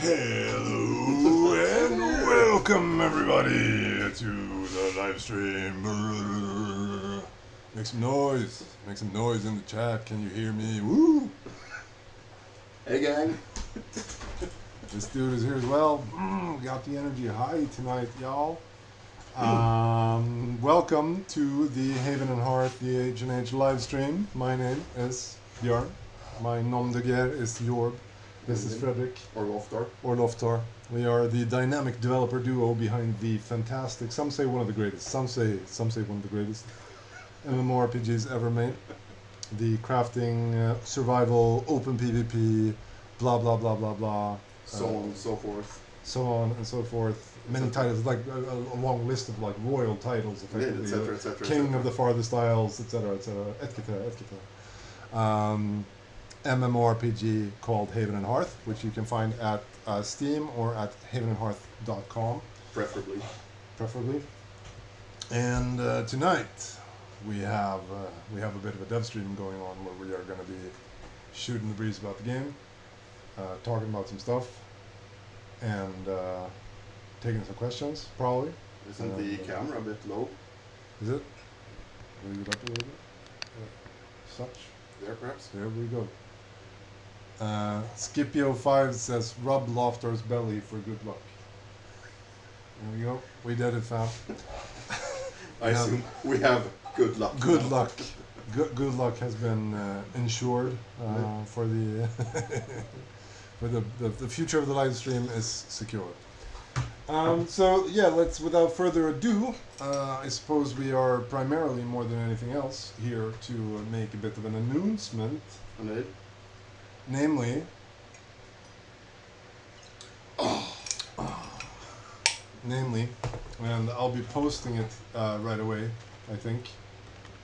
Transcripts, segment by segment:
Hello and welcome everybody to the live stream. Make some noise. Make some noise in the chat. Can you hear me? Woo! Hey gang. This dude is here as well. Got the energy high tonight, y'all. Welcome to the Haven and Hearth, the H&H live stream. My name is Björn. My nom de guerre is Jorb. This is Fredrik. Or Loftar. Or Loftar. We are the dynamic developer duo behind the fantastic, some say one of the greatest, some say one of the greatest MMORPGs ever made. The crafting, survival, open PvP, blah blah blah blah blah. So on and so forth. So on and so forth. Many titles, like a long list of like royal titles, effectively. Etc. etc. King of the Farthest Isles, etc. etc. etc. MMORPG called Haven and Hearth, which you can find at Steam or at havenandhearth.com. Preferably. And tonight we have a bit of a dev stream going on where we are going to be shooting the breeze about the game, talking about some stuff, and taking some questions, probably. Isn't the camera a bit low? Is it? Move it up a little bit. Such. There perhaps? There we go. Scipio5 says, rub Loftar's belly for good luck. There we go. We did it, fam. I assume we have good luck. Good luck. Good luck has been ensured for the for the future of the live stream is secured. So yeah, let's without further ado. I suppose we are primarily, more than anything else, here to make a bit of an announcement. Indeed. Namely, and I'll be posting it right away. I think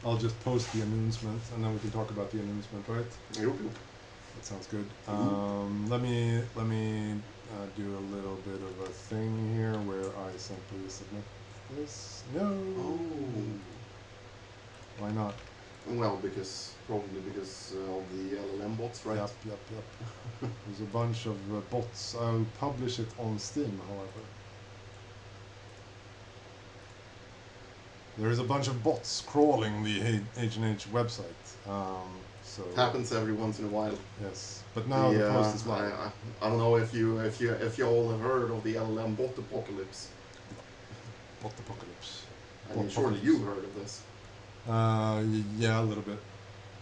I'll just post the announcement, and then we can talk about the announcement, right? Yep. That sounds good. Let me do a little bit of a thing here where I simply submit this. No. Oh. Why not? Well, probably because of the LLM bots, right? Yep. There's a bunch of bots. I'll publish it on Steam, however. There is a bunch of bots crawling the H&H website. So Happens every once in a while. yes, but now the post is live. I don't know if you all have heard of the LLM bot apocalypse. Bot apocalypse. I mean, surely you've heard of this. Yeah, a little bit.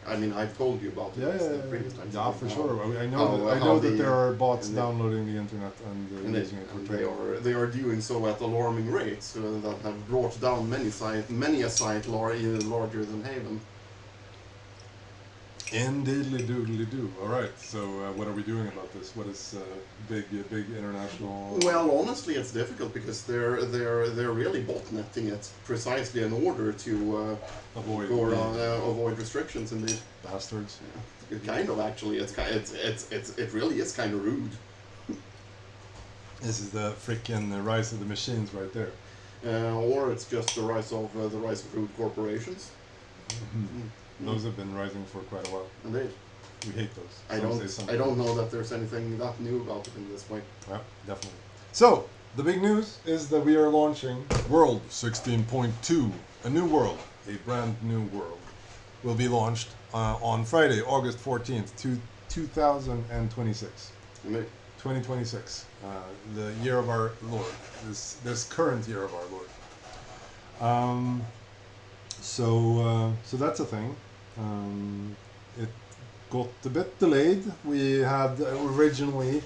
I mean, I've told you about it the previous times. Yeah, for sure. I know that there are bots downloading the internet and using it for trading. They are doing so at alarming rates that have brought down many a site larger than Haven. Indeedly doodly do. All right. So what are we doing about this? What is big international? Well, honestly, it's difficult because they're really botnetting it precisely in order to avoid restrictions. Indeed, bastards. Yeah. Kind of actually. It really is kind of rude. This is the freaking rise of the machines right there. Or it's just the rise of rude corporations. Mm-hmm. Those have been rising for quite a while. Indeed. We hate those. I don't know that there's anything that new about it in this way. Yeah, definitely. So, the big news is that we are launching World 16.2. A new world. A brand new world. Will be launched on Friday, August 14th, 2026. Indeed. 2026. The year of our Lord. This current year of our Lord. So that's a thing. It got a bit delayed. We had originally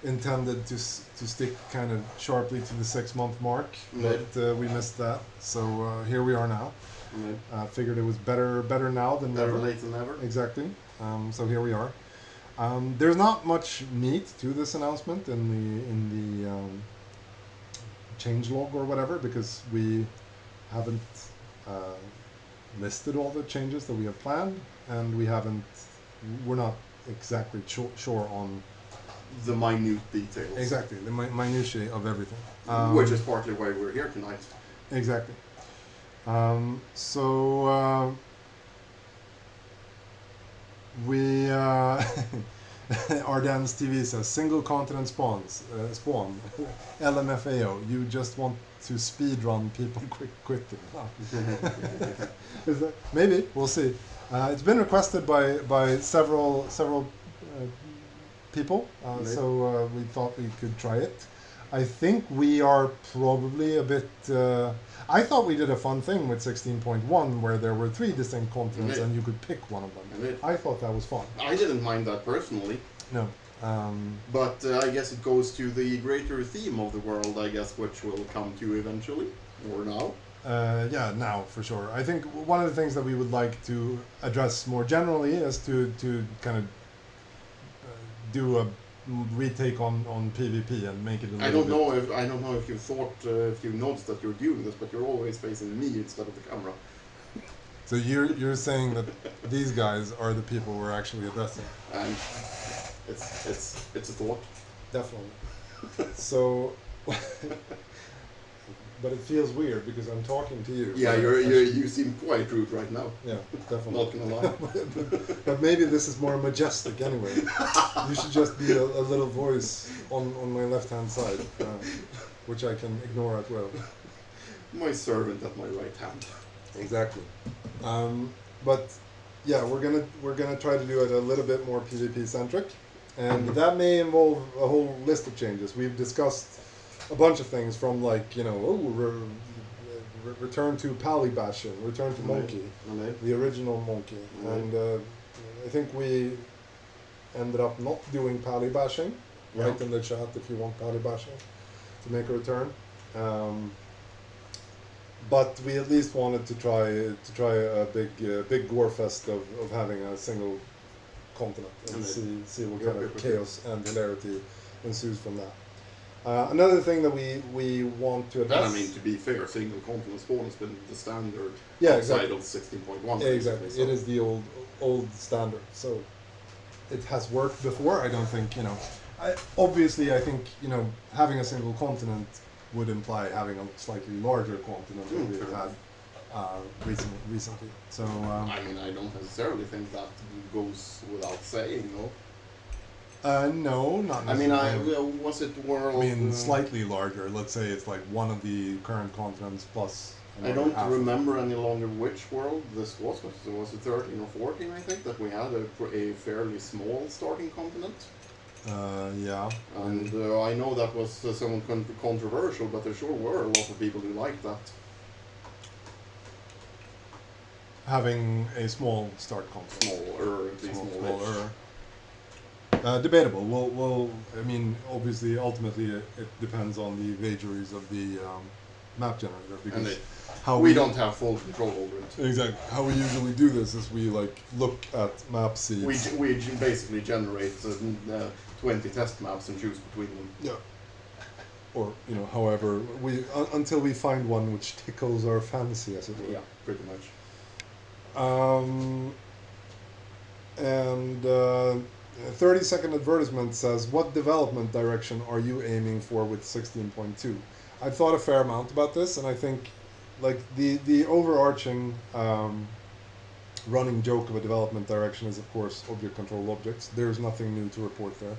intended to stick kind of sharply to the 6-month mark, but we missed that. So here we are now. Figured it was better now than never. Better late than never. Exactly. So here we are. There's not much meat to this announcement in the changelog or whatever, because we haven't listed all the changes that we have planned, and we're not exactly sure on the minute details. Exactly, the minutiae of everything. Which is partly why we're here tonight. Exactly. We Ardennes TV says single continent spawn. LMFAO. You just want to speed run people quitting. Maybe we'll see. It's been requested by several people, so we thought we could try it. I think we are probably a bit. I thought we did a fun thing with 16.1 where there were 3 distinct continents and you could pick one of them. I thought that was fun. I didn't mind that personally. No. But I guess it goes to the greater theme of the world, I guess, which we'll come to eventually, or now. Yeah, now for sure. I think one of the things that we would like to address more generally is to kind of do a retake on PvP and make it. I don't know if you thought if you noticed that you're doing this, but you're always facing me instead of the camera. So you're saying that these guys are the people we're actually addressing. And it's a thought. Definitely. So, but it feels weird because I'm talking to you. Yeah, you seem quite rude right now. Yeah, definitely. Not gonna lie. But maybe this is more majestic anyway. You should just be a little voice on my left-hand side, which I can ignore at will. My servant at my right hand. Exactly. But yeah, we're gonna try to do it a little bit more PvP centric, and that may involve a whole list of changes. We've discussed a bunch of things from return to pally bashing, return to monkey, the original monkey, and I think we ended up not doing pally bashing. Write in the chat if you want pally bashing to make a return. But we at least wanted to try a big gore fest of having a single continent and see what kind of chaos and hilarity ensues from that. Another thing that we want to address. And I mean, to be fair, single continent spawn has been the standard outside of 16.1. Yeah, exactly. So. It is the old standard. So it has worked before. I don't think obviously I think having a single continent would imply having a slightly larger continent than we've had recently. So I mean, I don't necessarily think that goes without saying, no. No, not necessarily. I mean, was it world? I mean, slightly larger. Let's say it's like one of the current continents plus. I don't remember any longer which world this was. Was it 13 or 14? I think that we had a fairly small starting continent. Yeah. And I know that was somewhat controversial, but there sure were a lot of people who liked that. Having a small start continent. Smaller. Debatable. We'll. I mean, obviously, ultimately, it depends on the vagaries of the map generator because we don't have full control over it. Exactly. How we usually do this is we look at map seeds. We basically generate 20 test maps and choose between them. Yeah. Or however we until we find one which tickles our fancy, as it were. Yeah, pretty much. And 30-second advertisement says, what development direction are you aiming for with 16.2? I've thought a fair amount about this, and I think the overarching running joke of a development direction is, of course, object control objects. There's nothing new to report there.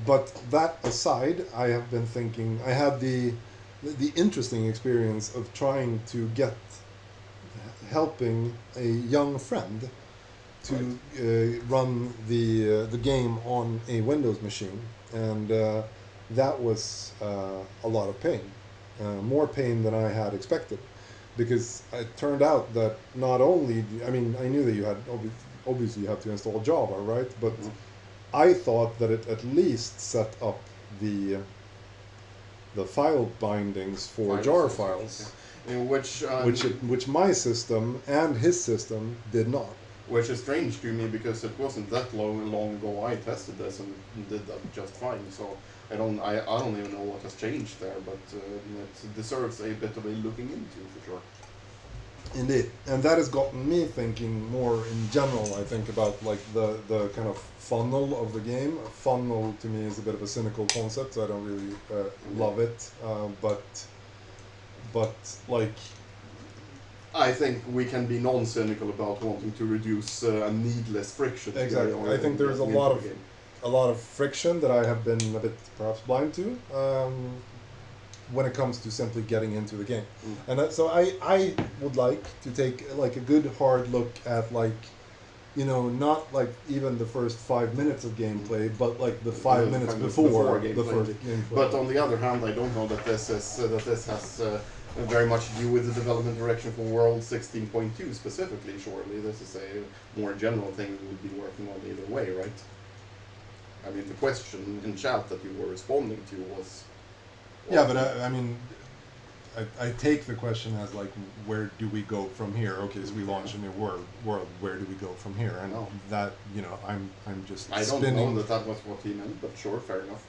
But that aside, I have been thinking, I had the interesting experience of trying to helping a young friend to run the game on a Windows machine, and that was a lot of pain, more pain than I had expected, because it turned out that not only, I knew that you had obviously you have to install Java, right? But I thought that it at least set up the file bindings for jar files, which my system and his system did not. Which is strange to me because it wasn't that long ago I tested this and did that just fine. So I don't even know what has changed there, but it deserves a bit of a looking into for sure. Indeed, and that has gotten me thinking more in general. I think about the kind of funnel of the game. A funnel to me is a bit of a cynical concept, so I don't really love it. But I think we can be non-cynical about wanting to reduce needless friction. Exactly. I think there's a lot of a lot of friction that I have been a bit perhaps blind to when it comes to simply getting into the game. And so I would like to take like a good hard look at like, you know, not like even the first 5 minutes of gameplay, but like the 5 minutes before the first gameplay. But on the other hand, I don't know that this has very much to do with the development direction for World 16.2 specifically. Surely this is a more general thing we would be working on either way, right? I mean, the question in chat that you were responding to was. Yeah, but I mean, I take the question as like, where do we go from here? Okay, so we launch a new world. Where do we go from here? And that, you know, I'm just. I don't know that was what he meant, but sure, fair enough.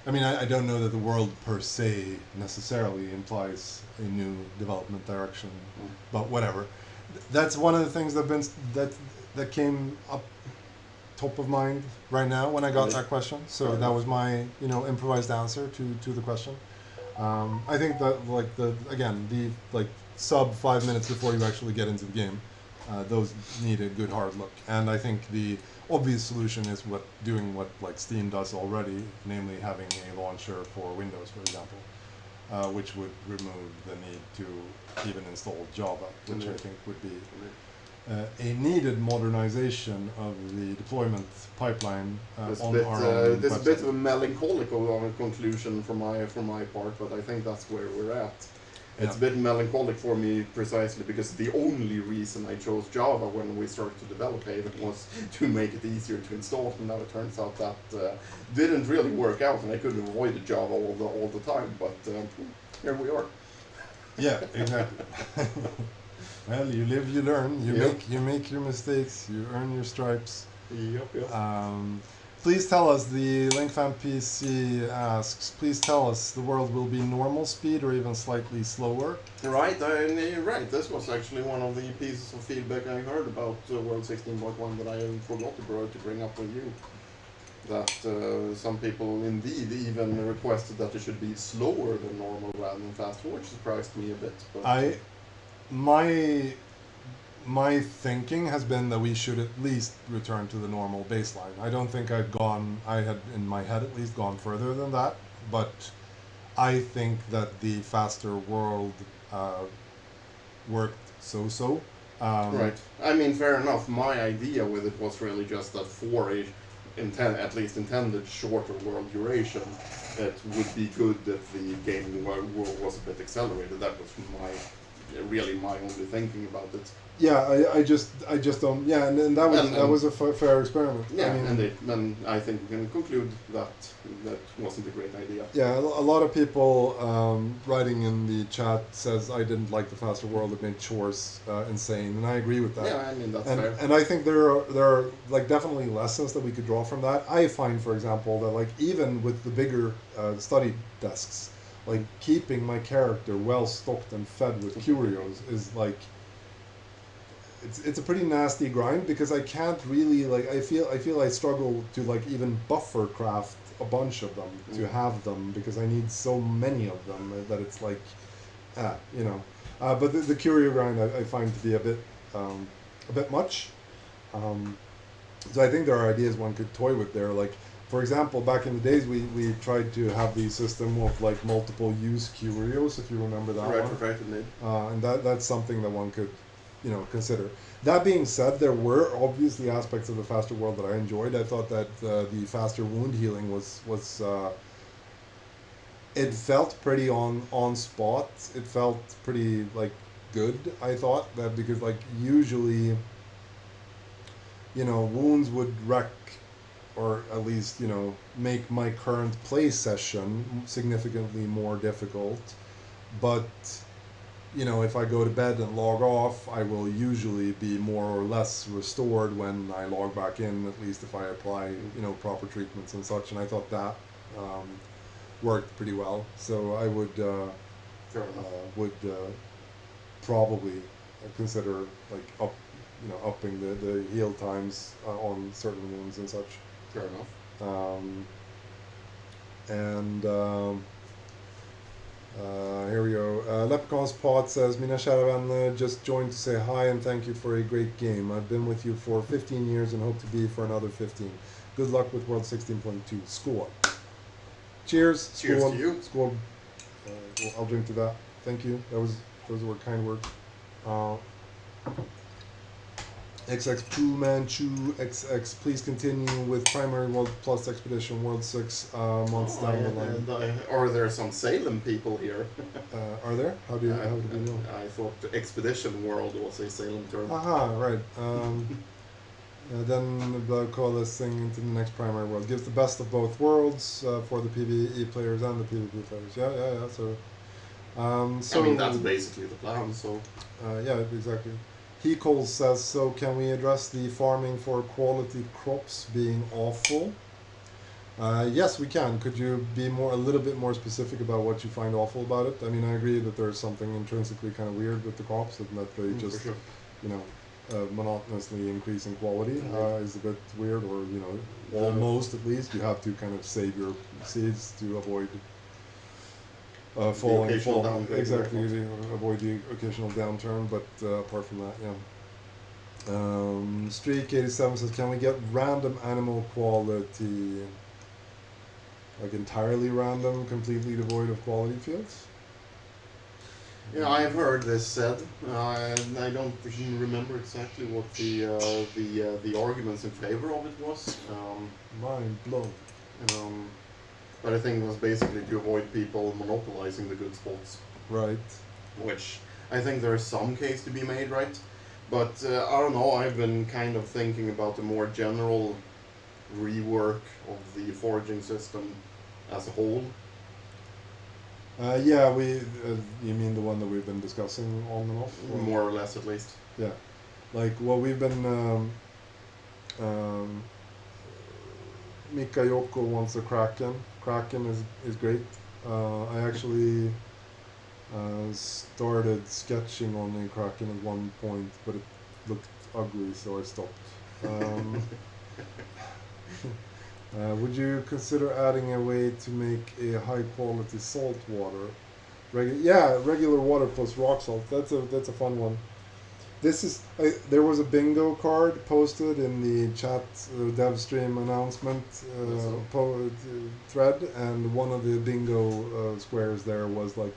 I mean, I don't know that the world per se necessarily implies a new development direction, but whatever. That's one of the things that came up top of mind right now when I got that question. So that was my, you know, improvised answer to the question. I think that like the sub 5 minutes before you actually get into the game, those need a good hard look. And I think the obvious solution is doing what like Steam does already, namely having a launcher for Windows, for example, which would remove the need to even install Java, which I think would be a needed modernization of the deployment pipeline on our own There's website. a bit of a melancholic conclusion from my part, but I think that's where we're at. It's a bit melancholic for me precisely because the only reason I chose Java when we started to develop Haven was to make it easier to install, and now it turns out that didn't really work out, and I couldn't avoid Java all the time, but here we are. Yeah, exactly. Well, you live, you learn. You make your mistakes. You earn your stripes. Yep. Please tell us. The LinkFan PC asks. Please tell us the world will be normal speed or even slightly slower. Right. Right. This was actually one of the pieces of feedback I heard about World 16.1 that I forgot to bring up with you. That some people indeed even requested that it should be slower than normal rather than faster, which surprised me a bit. But My thinking has been that we should at least return to the normal baseline. I don't think I had in my head at least gone further than that, but I think that the faster world worked so. Right. I mean, fair enough. My idea with it was really just that for at least intended shorter world duration, it would be good if the game was a bit accelerated. That was really my only thinking about it. Yeah, I just don't. Yeah, and that was a fair experiment. Yeah, I mean, and I think we can conclude that wasn't a great idea. Yeah, a lot of people writing in the chat says I didn't like the faster world. It made chores insane, and I agree with that. Yeah, I mean that's fair. And I think there are like definitely lessons that we could draw from that. I find, for example, that like even with the bigger study desks, like keeping my character well stocked and fed with curios is like. It's a pretty nasty grind because I can't really like I feel I struggle to like even buffer craft a bunch of them to have them because I need so many of them that it's like you know but the curio grind I find to be a bit much so I think there are ideas one could toy with there, like for example back in the days we tried to have the system of like multiple use curios, if you remember that one. Right, indeed. And that's something that one could consider. That being said, there were obviously aspects of the faster world that I enjoyed. I thought that the faster wound healing was it felt pretty on spot. It felt pretty like good. I thought that because like usually, wounds would wreck or at least make my current play session significantly more difficult, but if I go to bed and log off, I will usually be more or less restored when I log back in, at least if I apply, proper treatments and such. And I thought that worked pretty well. So I would probably consider like upping the heal times on certain wounds and such. Fair enough. Here we go. Leprechaun's Pod says, Mina kära vänner, just joined to say hi and thank you for a great game. I've been with you for 15 years and hope to be for another 15. Good luck with World 16.2. Score. Cheers. Cheers Skål. to you. Skål. Well, I'll drink to that. Thank you. Those were kind words. XX Fu Manchu XX. Please continue with Primary World plus Expedition World 6 months down the line. Are there some Salem people here? Are there? How do we know? I thought the Expedition World was a Salem term. Aha, right. Then the call this thing into the next Primary World. Gives the best of both worlds for the PvE players and the PvP players. Yeah. So, I mean, that's basically the plan, so... yeah, exactly. He Cole says, so can we address the farming for quality crops being awful? Yes, we can. Could you be a little bit more specific about what you find awful about it? I mean, I agree that there's something intrinsically kind of weird with the crops, and that they just, sure. Monotonously increase in quality is a bit weird, or, almost at least. You have to kind of save your seeds to avoid falling. Exactly, avoid the occasional downturn, but apart from that, yeah. Streak87 says, can we get random animal quality? Like entirely random, completely devoid of quality fields? Yeah, I've heard this said. I don't remember exactly what the arguments in favor of it was. Mind blown. But I think it was basically to avoid people monopolizing the good spots. Right. Which I think there is some case to be made, right? But I don't know, I've been kind of thinking about a more general rework of the foraging system as a whole. Yeah, you mean the one that we've been discussing on and off? Or? More or less, at least. Yeah. Like, what we've been... Mika Yoko wants a Kraken. Kraken is great. I actually started sketching on a Kraken at one point, but it looked ugly, so I stopped. Would you consider adding a way to make a high quality salt water? Regular water plus rock salt. That's a fun one. There was a bingo card posted in the chat Devstream announcement thread, and one of the bingo squares there was like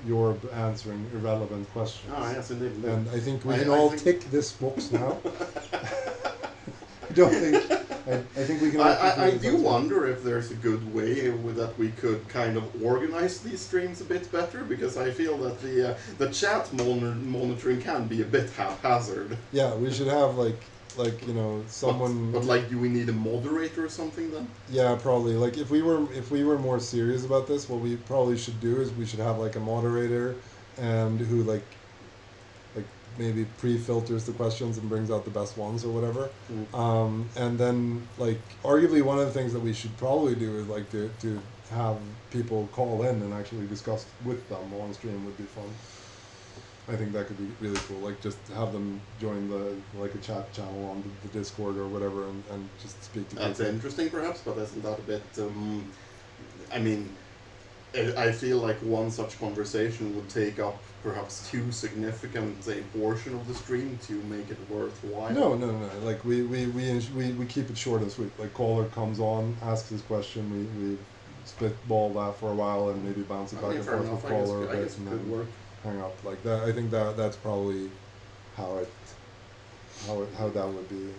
Jorb answering irrelevant questions. Oh, yes, indeed. And I think we can all tick this box now. I don't think. I think we can. I do wonder if there's a good way that we could kind of organize these streams a bit better, because I feel that the chat monitoring can be a bit haphazard. Yeah, we should have like someone. But like, do we need a moderator or something then? Yeah, probably. Like if we were more serious about this, what we probably should do is we should have like a moderator, and who like maybe pre-filters the questions and brings out the best ones or whatever. And then like arguably one of the things that we should probably do is like to have people call in and actually discuss with them on stream would be fun. I think that could be really cool. Like just have them join a chat channel on the Discord or whatever and just speak to people. That's interesting perhaps, but isn't that a bit I mean, I feel like one such conversation would take up perhaps too significant a portion of the stream to make it worthwhile. No. Like we keep it short and sweet. Like caller comes on, asks his question, we spitball that for a while and maybe bounce it back and forth with caller a bit and then work. Hang up like that. I think that's probably how that would be.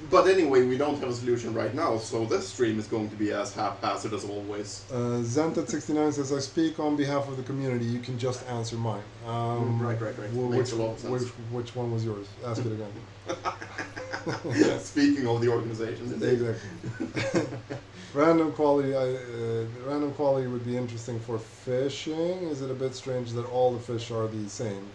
But anyway, we don't have a solution right now, so this stream is going to be as haphazard as always. Zentat69 says, I speak on behalf of the community, you can just answer mine. Right. Makes a lot of sense. Which one was yours? Ask it again. Speaking of the organization. Exactly. Random quality would be interesting for fishing. Is it a bit strange that all the fish are the same?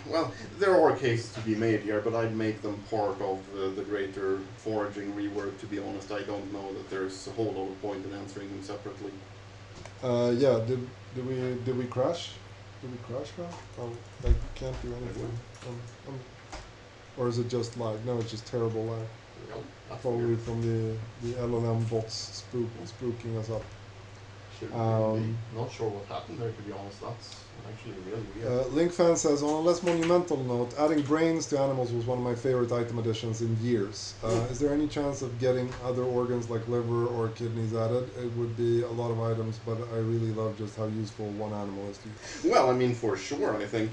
Well, there are cases to be made here, but I'd make them part of the greater foraging rework, to be honest. I don't know that there's a whole lot of point in answering them separately. Yeah, did we crash? Did we crash now? Oh, I can't do anything. Or is it just lag? No, it's just terrible lag. Well, probably weird. From the LLM bots spooking us up. Should be. Not sure what happened there, to be honest. That's actually really weird. Linkfan says, on a less monumental note, adding brains to animals was one of my favorite item additions in years. Is there any chance of getting other organs like liver or kidneys added? It would be a lot of items, but I really love just how useful one animal is to you. Well, I mean, for sure. I think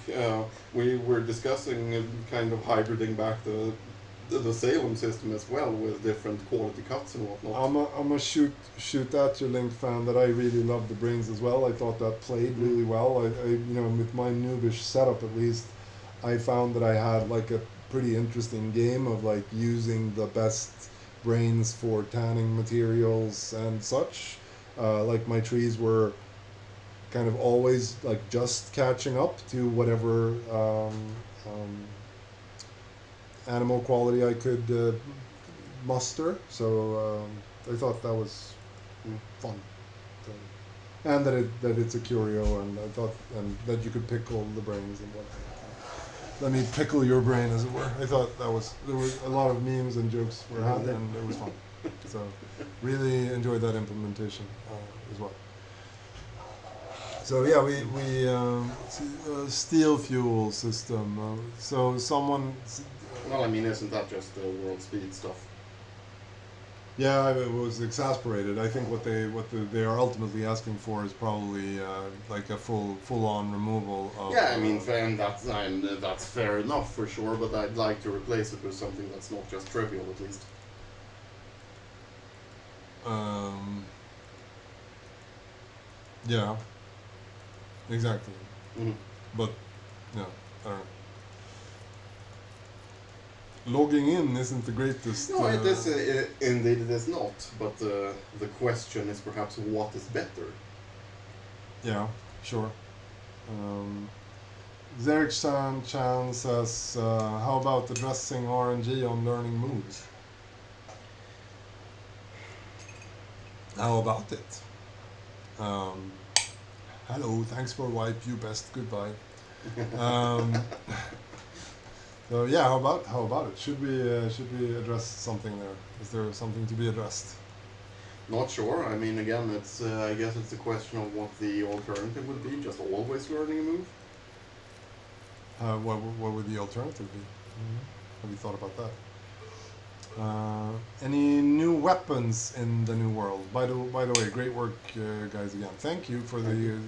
we were discussing kind of hybriding back the Salem system as well, with different quality cuts and whatnot. I'm a shoot at your Link fan that I really love the brains as well. I thought that played really well. I with my noobish setup at least, I found that I had like a pretty interesting game of like using the best brains for tanning materials and such. Like my trees were kind of always like just catching up to whatever animal quality I could muster, so I thought that was fun, so, and that it's a curio, and I thought that you could pickle the brains and whatnot. Let me pickle your brain, as it were. I thought there was a lot of memes and jokes were had, and it was fun. So really enjoyed that implementation as well. So yeah, we steel fuel system. So someone. Well, I mean, isn't that just the world speed stuff? Yeah, I was exasperated. I think what they are ultimately asking for is probably like a full on removal of. Yeah, I mean, that's fair enough for sure. But I'd like to replace it with something that's not just trivial, at least. Yeah. Exactly. Mm-hmm. But yeah, I don't know. Logging in isn't the greatest. No, it is. Indeed, it is not. But the question is perhaps what is better. Yeah, sure. Zerg-chan says, how about addressing RNG on learning moves? How about it? Hello, thanks for wipe, you best, goodbye. So yeah, how about it? Should we address something there? Is there something to be addressed? Not sure. I mean, again, it's I guess it's a question of what the alternative would be. Just always learning a move. What would the alternative be? Have you thought about that? Any new weapons in the new world? By the way, great work, guys! Again, thank you for the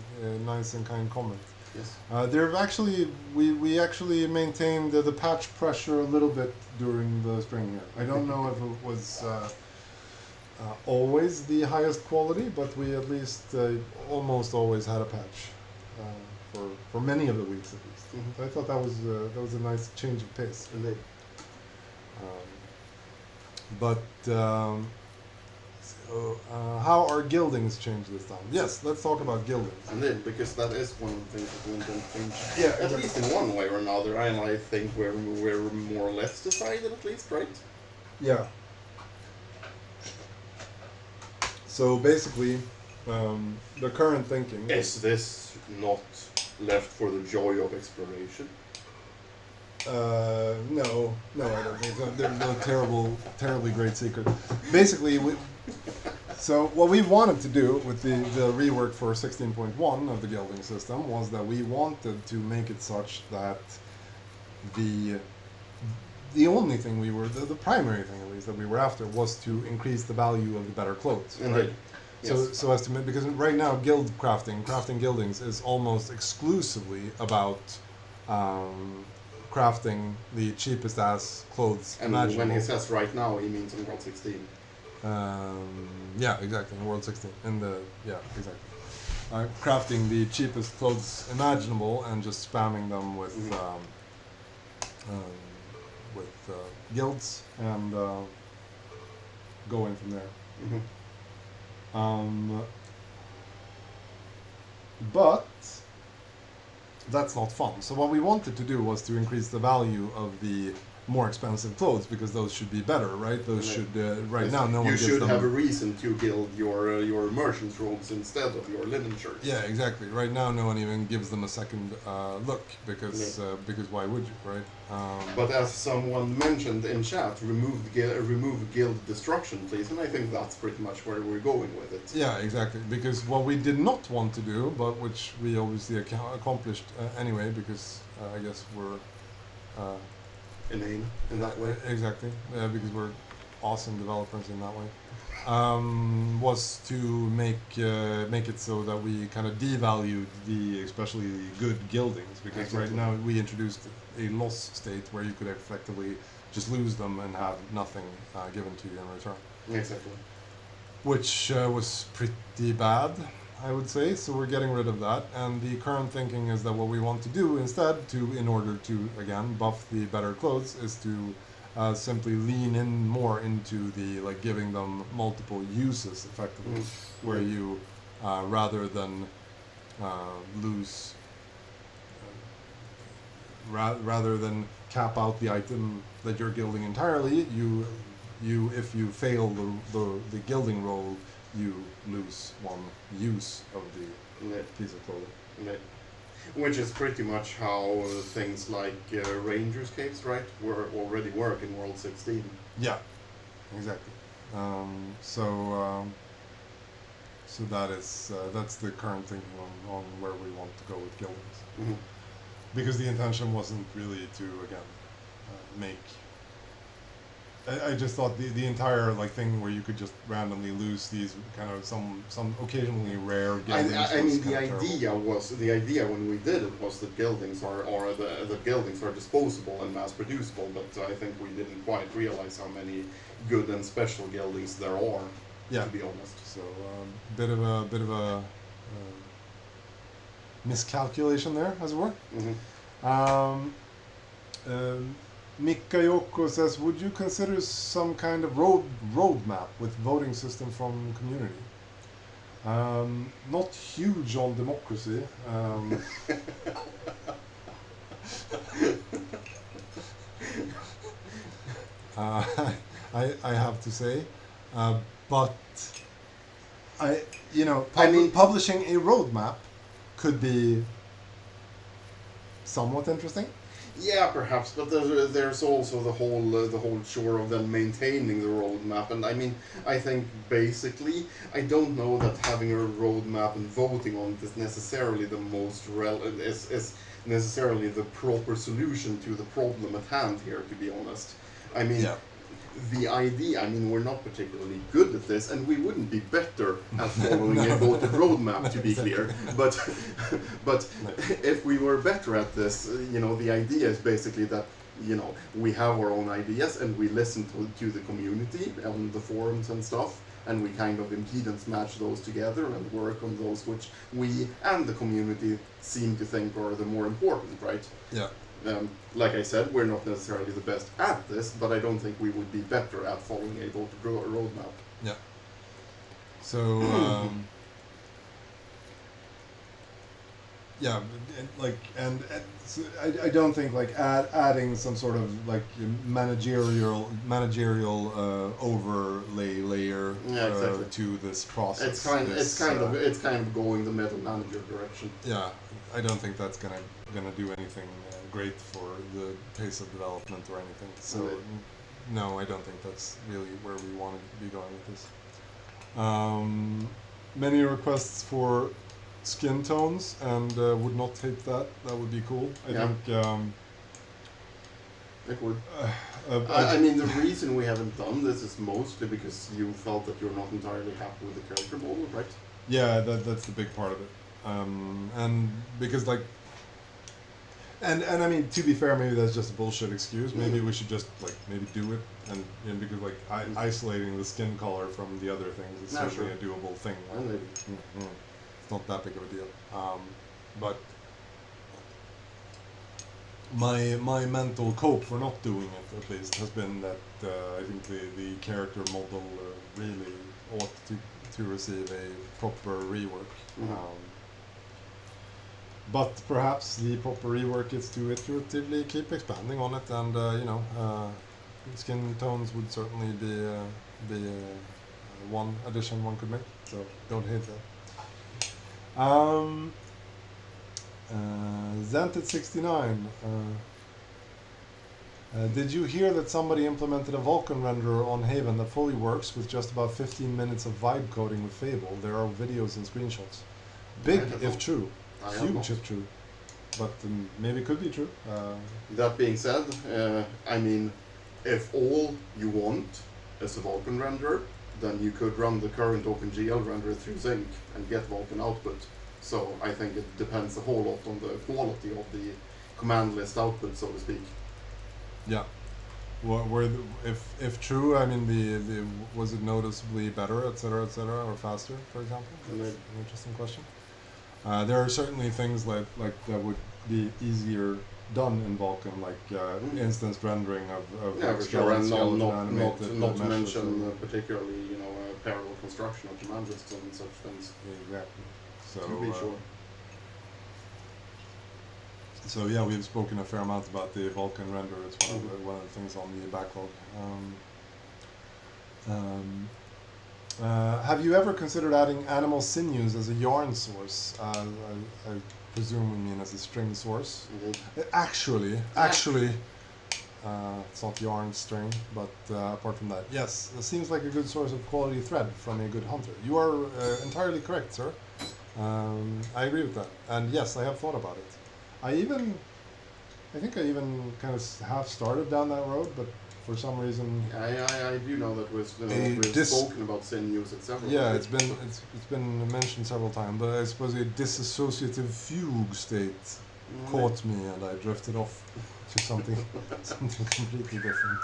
nice and kind comment. Yes. There have actually we actually maintained the patch pressure a little bit during the spring here. I don't know if it was always the highest quality, but we at least almost always had a patch for many of the weeks at least. Mm-hmm. I thought that was a nice change of pace. Indeed. But how are guildings changed this time? Yes, let's talk about guildings. Indeed, because that is one of the things that we don't change. Yeah, at least in one way or another. And I think we're more or less decided, at least, right? Yeah. So basically, the current thinking is this not left for the joy of exploration? No, I don't think so. There's no terribly great secret. Basically, so what we wanted to do with the rework for 16.1 of the guilding system was that we wanted to make it such that the only thing the primary thing at least that we were after was to increase the value of the better clothes. Right? Yes. So as to because right now guild crafting guildings is almost exclusively about crafting the cheapest ass clothes and imaginable. When he says right now, he means in World 16. Yeah, exactly, in World 16. Exactly. Crafting the cheapest clothes imaginable and just spamming them with guilds and going from there. Mm-hmm. But that's not fun. So what we wanted to do was to increase the value of the more expensive clothes because those should be better, right? Those should right now no one You gives should them. have a reason to gild your merchant's robes instead of your linen shirts. Yeah, exactly. Right now, no one even gives them a second look because why would you, right? But as someone mentioned in chat, remove guild destruction, please, and I think that's pretty much where we're going with it. Yeah, exactly. Because what we did not want to do, but which we obviously accomplished anyway, because I guess we're Inane in that way. Exactly, because we're awesome developers in that way. Was to make it so that we kind of devalued especially the good guildings, because right now we introduced a loss state where you could effectively just lose them and have nothing given to you in return. Exactly. Which was pretty bad, I would say. So we're getting rid of that, and the current thinking is that what we want to do instead, in order to again buff the better clothes, is to simply lean in more into the giving them multiple uses effectively, where you rather than lose, rather than cap out the item that you're gilding entirely, you if you fail the gilding roll, you lose one use of the piece of clothing. Which is pretty much how things like Rangers capes, right, already work in World 16. Yeah, exactly. So that's the current thinking on where we want to go with guildings. Mm-hmm. Because the intention wasn't really to again make. I just thought the entire thing where you could just randomly lose these kind of some occasionally rare guildings. I mean, the idea when we did it was that guildings are disposable and mass producible, but I think we didn't quite realize how many good and special guildings there are. Yeah. To be honest. So bit of a miscalculation there, as it were. Mm-hmm. Mikayoko says, would you consider some kind of roadmap with voting system from community? Not huge on democracy. I have to say, but publishing a roadmap could be somewhat interesting. Yeah, perhaps, but there's also the whole chore of then maintaining the roadmap, and I mean, I think basically, I don't know that having a roadmap and voting on it is necessarily the most is necessarily the proper solution to the problem at hand here. To be honest, I mean. Yeah. The idea, I mean, we're not particularly good at this, and we wouldn't be better at following a voted roadmap, to be clear. But if we were better at this, the idea is basically that, we have our own ideas and we listen to the community on the forums and stuff, and we kind of impedance match those together and work on those which we and the community seem to think are the more important, right? Yeah. Like I said, we're not necessarily the best at this, but I don't think we would be better at following a voted roadmap. Yeah. So, yeah, so I don't think adding some sort of managerial overlay layer exactly. To this process. It's kind of going the middle manager direction. Yeah, I don't think that's gonna do anything great for the pace of development or anything. So no, I don't think that's really where we want to be going with this. Many requests for skin tones, and would not hate that. That would be cool. I think. It would. I mean, the reason we haven't done this is mostly because you felt that you're not entirely happy with the character model, right? Yeah, that's the big part of it. And because and I mean, to be fair, maybe that's just a bullshit excuse. Maybe we should just maybe do it, and because isolating the skin color from the other things is certainly a doable thing. Right? It's not that big of a deal. But my mental cope for not doing it, at least, has been that I think the character model really ought to receive a proper rework. but perhaps the proper rework is to iteratively keep expanding on it, and skin tones would certainly be one addition one could make. So don't hate that. Zented69. Did you hear that somebody implemented a Vulkan renderer on Haven that fully works with just about 15 minutes of vibe coding with Fable? There are videos and screenshots. Big if true. Huge if true. But maybe it could be true. That being said, I mean, if all you want is a Vulkan renderer, then you could run the current OpenGL renderer through Zinc and get Vulkan output. So I think it depends a whole lot on the quality of the command list output, so to speak. Yeah. If true, I mean, the was it noticeably better, etc., or faster, for example? That's an interesting question. There are certainly things like that would be easier done in Vulkan, like instance rendering of for sure, and not to mention particularly parallel construction of command lists and such things. Exactly. So to be sure. So yeah, we've spoken a fair amount about the Vulkan render. It's one of the things on the backlog. Have you ever considered adding animal sinews as a yarn source? I presume we mean as a string source. Actually, it's not yarn string, but apart from that, yes, it seems like a good source of quality thread from a good hunter. You are entirely correct, sir. I agree with that, and yes, I have thought about it. I think I even kind of half started down that road, but for some reason, I do know that we've spoken about sinews at several. Yeah, it's been mentioned several times, but I suppose a dissociative fugue state caught me, and I drifted off to something completely different.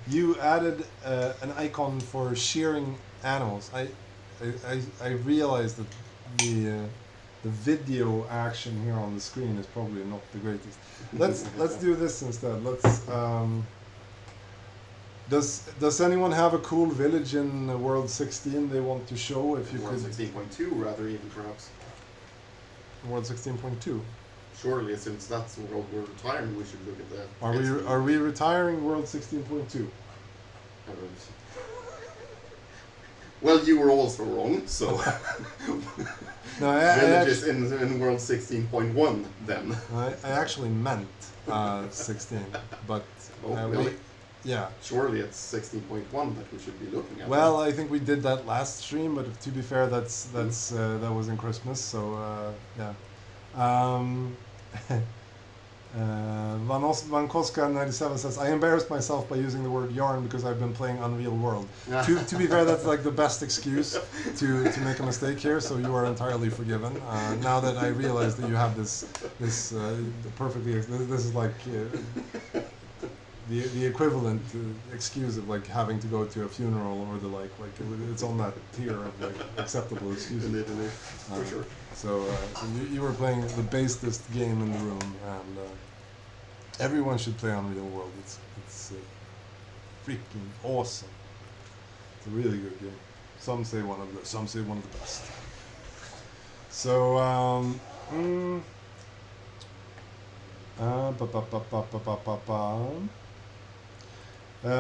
You added an icon for shearing animals. I realized that the video action here on the screen is probably not the greatest. Let's do this instead. Does anyone have a cool village in World 16 they want to show? If you World 16.2 rather even perhaps. World 16.2. Surely, since that's the world we're retiring, we should look at that. Are we retiring World 16.2? Well, you were also wrong, so no, villages in World 16.1 then. I actually meant 16, but really? Yeah. Surely it's 16.1 that we should be looking at. Well, I think we did that last stream, but to be fair, that was in Christmas, so yeah. Vankoska97 says, I embarrassed myself by using the word yarn because I've been playing Unreal World. to be fair, that's like the best excuse to make a mistake here, so you are entirely forgiven. Now that I realize that you have this perfectly, this is like the equivalent excuse of like having to go to a funeral or the like it's on that tier of like acceptable excuses. Indeed, for sure. So you were playing the basest game in the room, and everyone should play Unreal World. It's freaking awesome. It's a really good game. Some say one of the best. So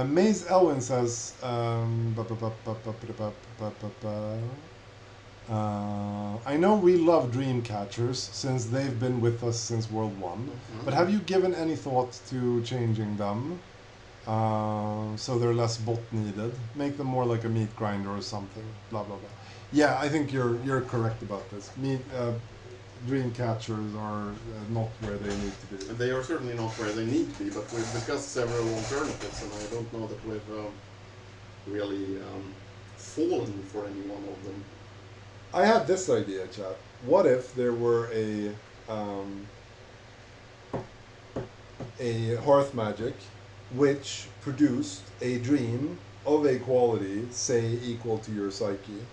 Maze Elwin says I know we love Dreamcatchers since they've been with us since World 1, but have you given any thought to changing them so they're less bot needed? Make them more like a meat grinder or something, blah blah blah. Yeah, I think you're correct about this. Dreamcatchers are not where they need to be. They are certainly not where they need to be, but we've discussed several alternatives, and I don't know that we've really fallen for any one of them. I had this idea, chat. What if there were a Hearth magic which produced a dream of a quality, say, equal to your psyche,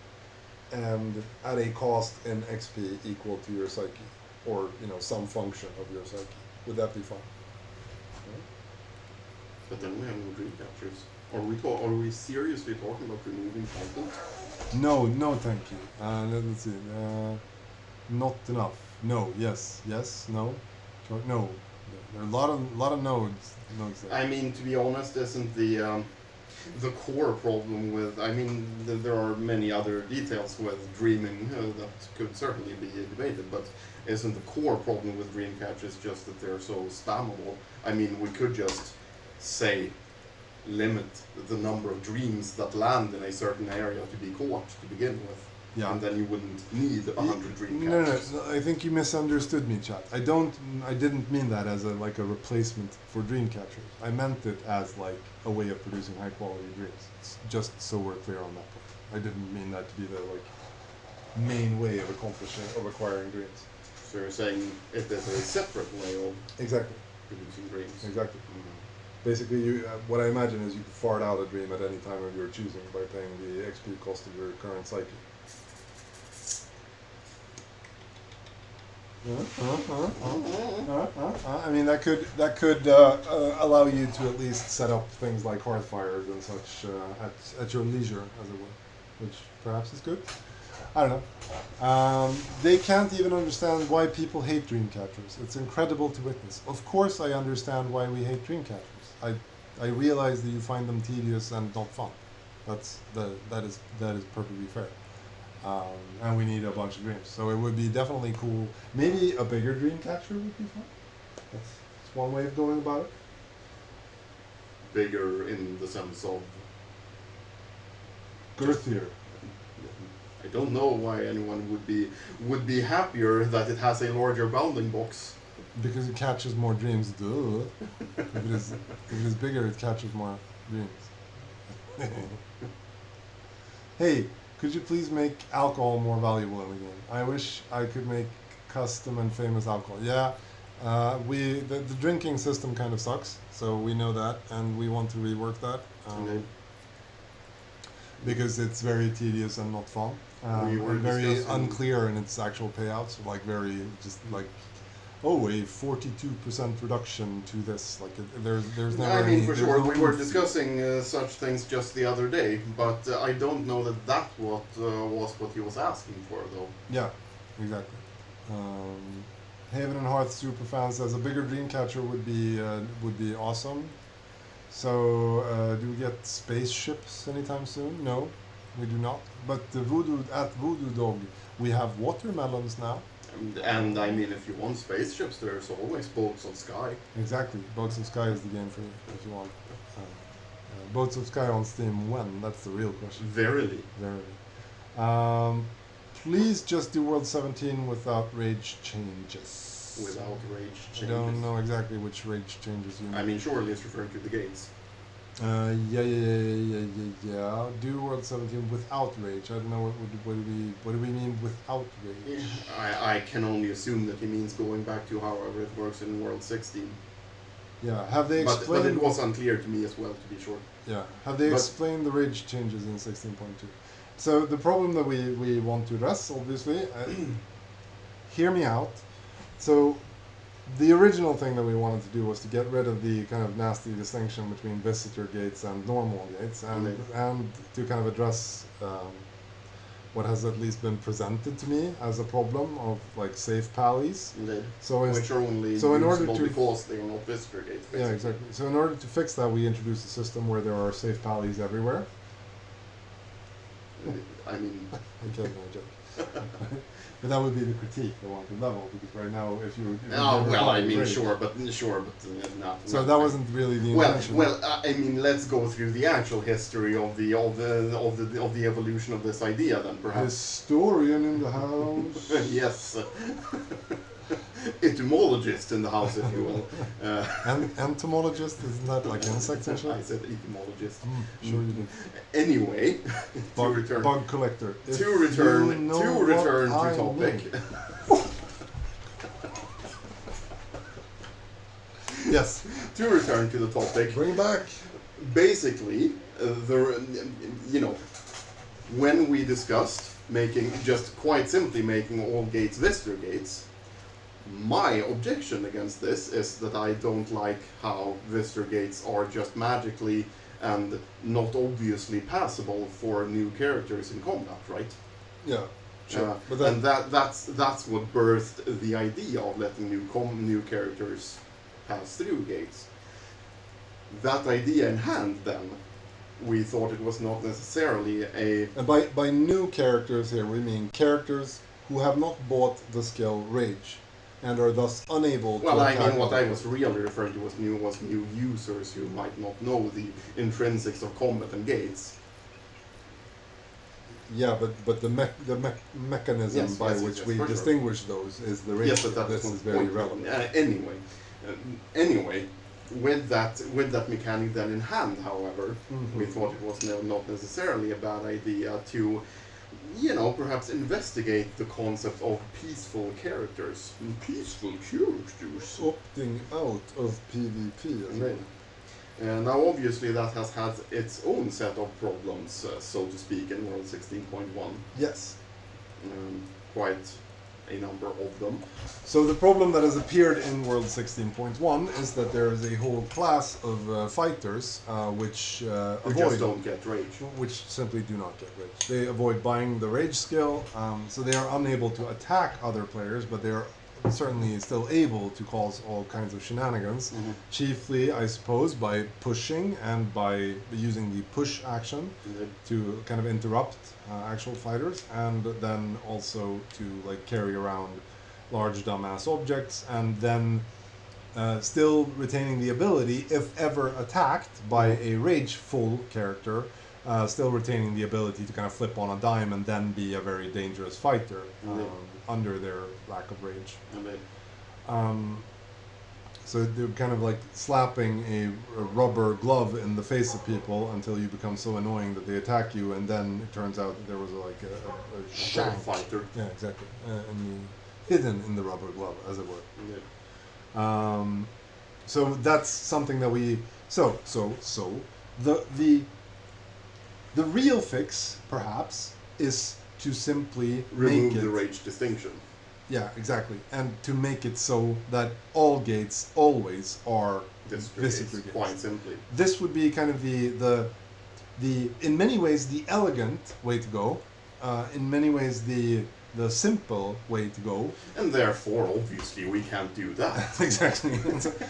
and at a cost in XP equal to your psyche, or some function of your psyche? Would that be fun? But then we have no dream catchers. Are we seriously talking about removing content? No, thank you. Let's see. Not enough. No. Yes. No. No. There are a lot of nodes. There. I mean, to be honest, isn't the core problem with? I mean, there are many other details with dreaming that could certainly be debated, but isn't the core problem with dream catchers just that they're so spammable? I mean, we could just say limit the number of dreams that land in a certain area to be caught to begin with. Yeah. And then you wouldn't need 100 dream catchers. No. I think you misunderstood me, chat. I didn't mean that as a replacement for dream catchers. I meant it as like a way of producing high quality dreams. It's just so we're clear on that point. I didn't mean that to be the main way of acquiring dreams. So you're saying it is a separate way of exactly producing dreams. Exactly. Basically, what I imagine is you can fart out a dream at any time of your choosing by paying the XP cost of your current cycle. I mean, that could allow you to at least set up things like hearth fires and such at your leisure, as it were, which perhaps is good. I don't know. They can't even understand why people hate dream catchers. It's incredible to witness. Of course, I understand why we hate dream catchers. I realize that you find them tedious and not fun. That is perfectly fair. And we need a bunch of dreams. So it would be definitely cool. Maybe a bigger dream catcher would be fun. That's one way of going about it. Bigger in the sense of girthier. I don't know why anyone would be happier that it has a larger bounding box. Because it catches more dreams. Duh. If it is bigger, it catches more dreams. Hey, could you please make alcohol more valuable in the game? I wish I could make custom and famous alcohol. Yeah, the drinking system kind of sucks, so we know that, and we want to rework that. Because it's very tedious and not fun. And very unclear in its actual payouts, a 42% reduction to this. There's never I mean, any, for sure, we were discussing such things just the other day, but I don't know that was what he was asking for, though. Yeah, exactly. Haven and Hearth superfan says a bigger dreamcatcher would be awesome. So, do we get spaceships anytime soon? No, we do not. But at Voodoo Dog, we have watermelons now. And I mean, if you want spaceships, there's always Boats of Sky. Exactly, Boats of Sky is the game for you if you want. Boats of Sky on Steam when? That's the real question. Verily. Please just do World 17 without rage changes. Without rage changes. I don't know exactly which rage changes you mean. I mean, surely it's referring to the gates. Yeah. Do World 17 without rage. I don't know what do we mean without rage. I can only assume that he means going back to however it works in World 16. Yeah, have they explained? But it was unclear to me as well, to be sure. Yeah, have they explained the rage changes in 16.2? So the problem that we want to address, obviously, hear me out. So the original thing that we wanted to do was to get rid of the kind of nasty distinction between visitor gates and normal gates, and to kind of address what has at least been presented to me as a problem of safe pallies. Indeed. Which are only in order to because they are not visitor gates. Basically. Yeah, exactly. So in order to fix that, we introduced a system where there are safe pallies everywhere. I mean, I'm kidding, I joke. But that would be the critique I want to level, because right now, if you sure, but not. So that wasn't really the intention. I mean, let's go through the actual history of the evolution of this idea, then perhaps. Historian in the house. Yes. Etymologist in the house, if you will. Entomologist, isn't that like insects and shit? I said etymologist. Sure you did. Anyway, bug collector. To return to topic. Yes. To return to the topic. Bring back. Basically, when we discussed making all gates visitor gates, My objection against this is that I don't like how visitor gates are just magically and not obviously passable for new characters in combat, right? Yeah, sure. And that's what birthed the idea of letting new characters pass through gates. That idea in hand, then, we thought it was not necessarily a... And by new characters here, we mean characters who have not bought the skill Rage, and are thus unable to I attack mean, what other I was really referring to was new users who might not know the intrinsics of combat and gates. Yeah, but the mechanism by which we distinguish those is the Rage. Yes, but this is very relevant. Anyway, with that mechanic then in hand, however, we thought it was not necessarily a bad idea to, perhaps investigate the concept of peaceful characters. Peaceful characters. Opting out of PvP as well. Now, obviously, that has had its own set of problems, so to speak, in World 16.1. Yes. Quite a number of them. So the problem that has appeared in World 16.1 is that there is a whole class of fighters which who just don't get rage. Which simply do not get rage. They avoid buying the rage skill, so they are unable to attack other players, but they are certainly still able to cause all kinds of shenanigans. Chiefly, I suppose, by pushing and by using the push action to kind of interrupt actual fighters, and then also to like carry around large dumbass objects, and then still retaining the ability, if ever attacked by a rageful character, still retaining the ability to kind of flip on a dime and then be a very dangerous fighter under their lack of rage. So they're kind of like slapping a rubber glove in the face of people until you become so annoying that they attack you, and then it turns out that there was a shank fighter. Yeah, exactly, hidden in the rubber glove, as it were. So that's something that we the real fix, perhaps, is to simply remove make the rage distinction. Yeah, exactly, and to make it so that all gates always are visitor gates. Quite simply, this would be kind of the in many ways the elegant way to go, in many ways the simple way to go, and therefore obviously we can't do that. Exactly.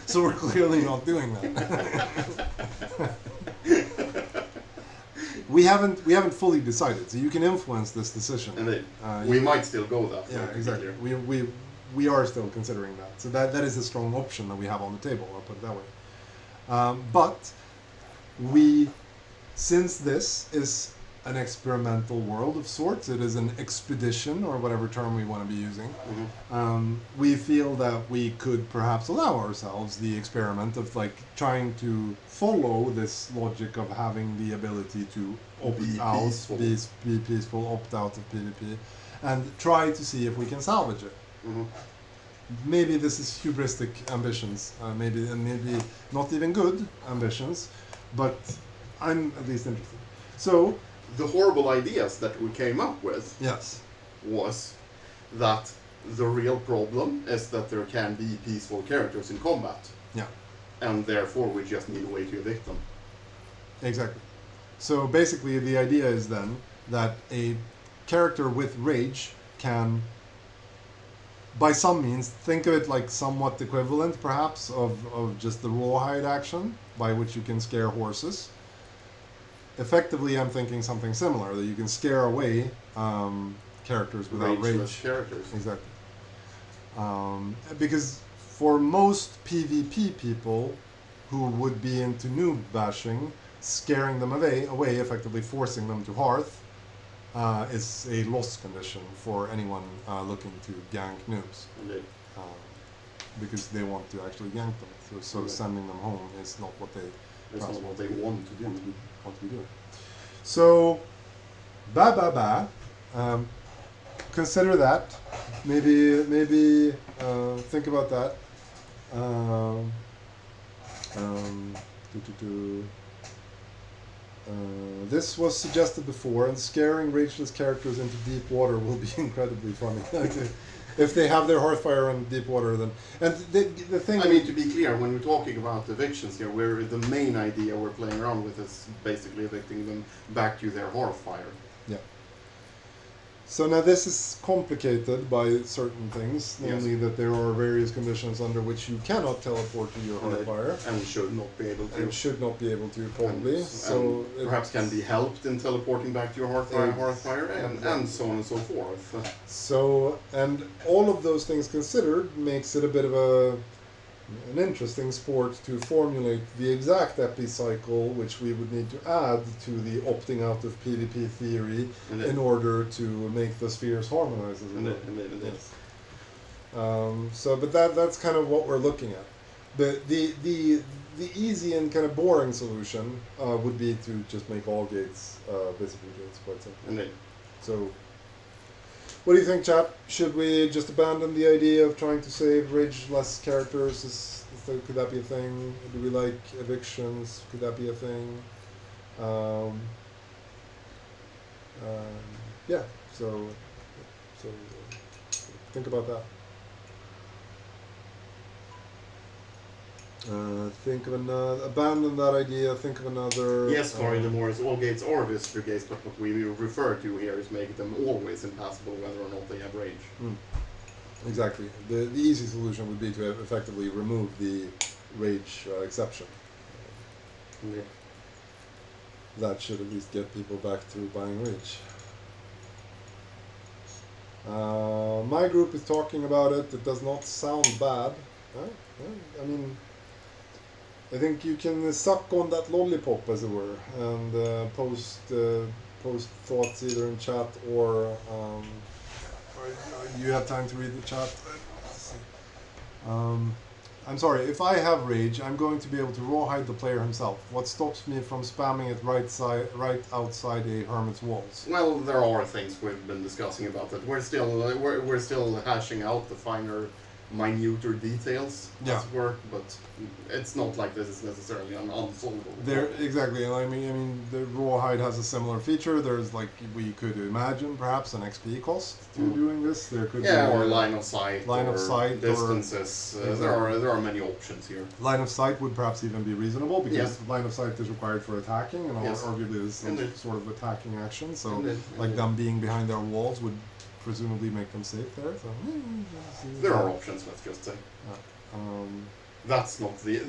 So we're clearly not doing that. We haven't fully decided, so you can influence this decision. Indeed. We might still go that. Yeah, exactly. We are still considering that. So that is a strong option that we have on the table. I'll put it that way. But since this is an experimental world of sorts, it is an expedition, or whatever term we want to be using. We feel that we could perhaps allow ourselves the experiment of like trying to follow this logic of having the ability to opt out, be peaceful, opt out of PvP, and try to see if we can salvage it. Maybe this is hubristic ambitions, maybe not even good ambitions, but I'm at least interested. So the horrible ideas that we came up with was that the real problem is that there can be peaceful characters in combat. Yeah. And therefore we just need a way to evict them. Exactly. So basically the idea is then that a character with rage can, by some means, think of it like somewhat equivalent perhaps of just the rawhide action by which you can scare horses. Effectively, I'm thinking something similar, that you can scare away characters without rage. Characters. Exactly. Because for most PvP people who would be into noob bashing, scaring them away, effectively forcing them to Hearth, is a loss condition for anyone looking to gank noobs. Because they want to actually gank them. So sending them home is not what they... That's not what they want to do. Want to be doing. So, consider that. Maybe think about that. This was suggested before, and scaring rageless characters into deep water will be incredibly funny. If they have their Hearthfire in deep water, then and the thing. I mean, to be clear, when we're talking about evictions here, the main idea we're playing around with is basically evicting them back to their Hearthfire. Yeah. So now this is complicated by certain things, namely that there are various conditions under which you cannot teleport to your Hearthfire. And should not be able to. And should not be able to, probably. And perhaps can be helped in teleporting back to your Hearthfire, and so on and so forth. So, and all of those things considered makes it a bit of an interesting sport to formulate the exact epicycle which we would need to add to the opting out of PvP theory in order to make the spheres harmonize as well. Yes. So, but that's kind of what we're looking at. The easy and kind of boring solution would be to just make all gates visible gates, quite simply. So, what do you think, chat? Should we just abandon the idea of trying to save rage-less characters? Could that be a thing? Do we like evictions? Could that be a thing? Yeah. So think about that. Think of another. Abandon that idea. Think of another. Yes, Corey, the Morris, all gates are visitor gates, but what we refer to here is make them always impassable, whether or not they have rage. Exactly. The easy solution would be to effectively remove the rage exception. Yeah. That should at least get people back to buying rage. My group is talking about it. It does not sound bad. I mean, I think you can suck on that lollipop, as it were, and post thoughts either in chat or you have time to read the chat. I'm sorry, if I have rage, I'm going to be able to rawhide the player himself. What stops me from spamming it right outside a hermit's walls? Well, there are things we've been discussing about that. We're still hashing out the finer, minuter details, as it were, but it's not like this is necessarily an unsolvable. Exactly. I mean, the rawhide has a similar feature. There's we could imagine perhaps an XP cost to doing this. There could be or line of sight, distances. Exactly. There are many options here. Line of sight would perhaps even be reasonable because line of sight is required for attacking, and arguably this is some sort of attacking action. So them being behind their walls would presumably make them safe there. So there are options. Let's just say. That's not the.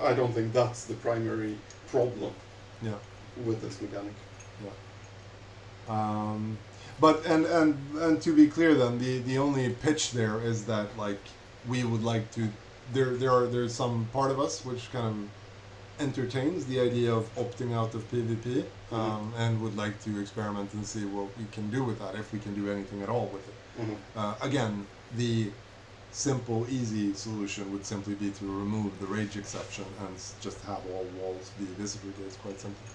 I don't think that's the primary problem. Yeah. With this mechanic. Yeah. But and to be clear, then the only pitch there is that we would like to. There's some part of us which kind of entertains the idea of opting out of PvP and would like to experiment and see what we can do with that, if we can do anything at all with it. Again, the simple, easy solution would simply be to remove the rage exception and just have all walls be visible gates, quite simply.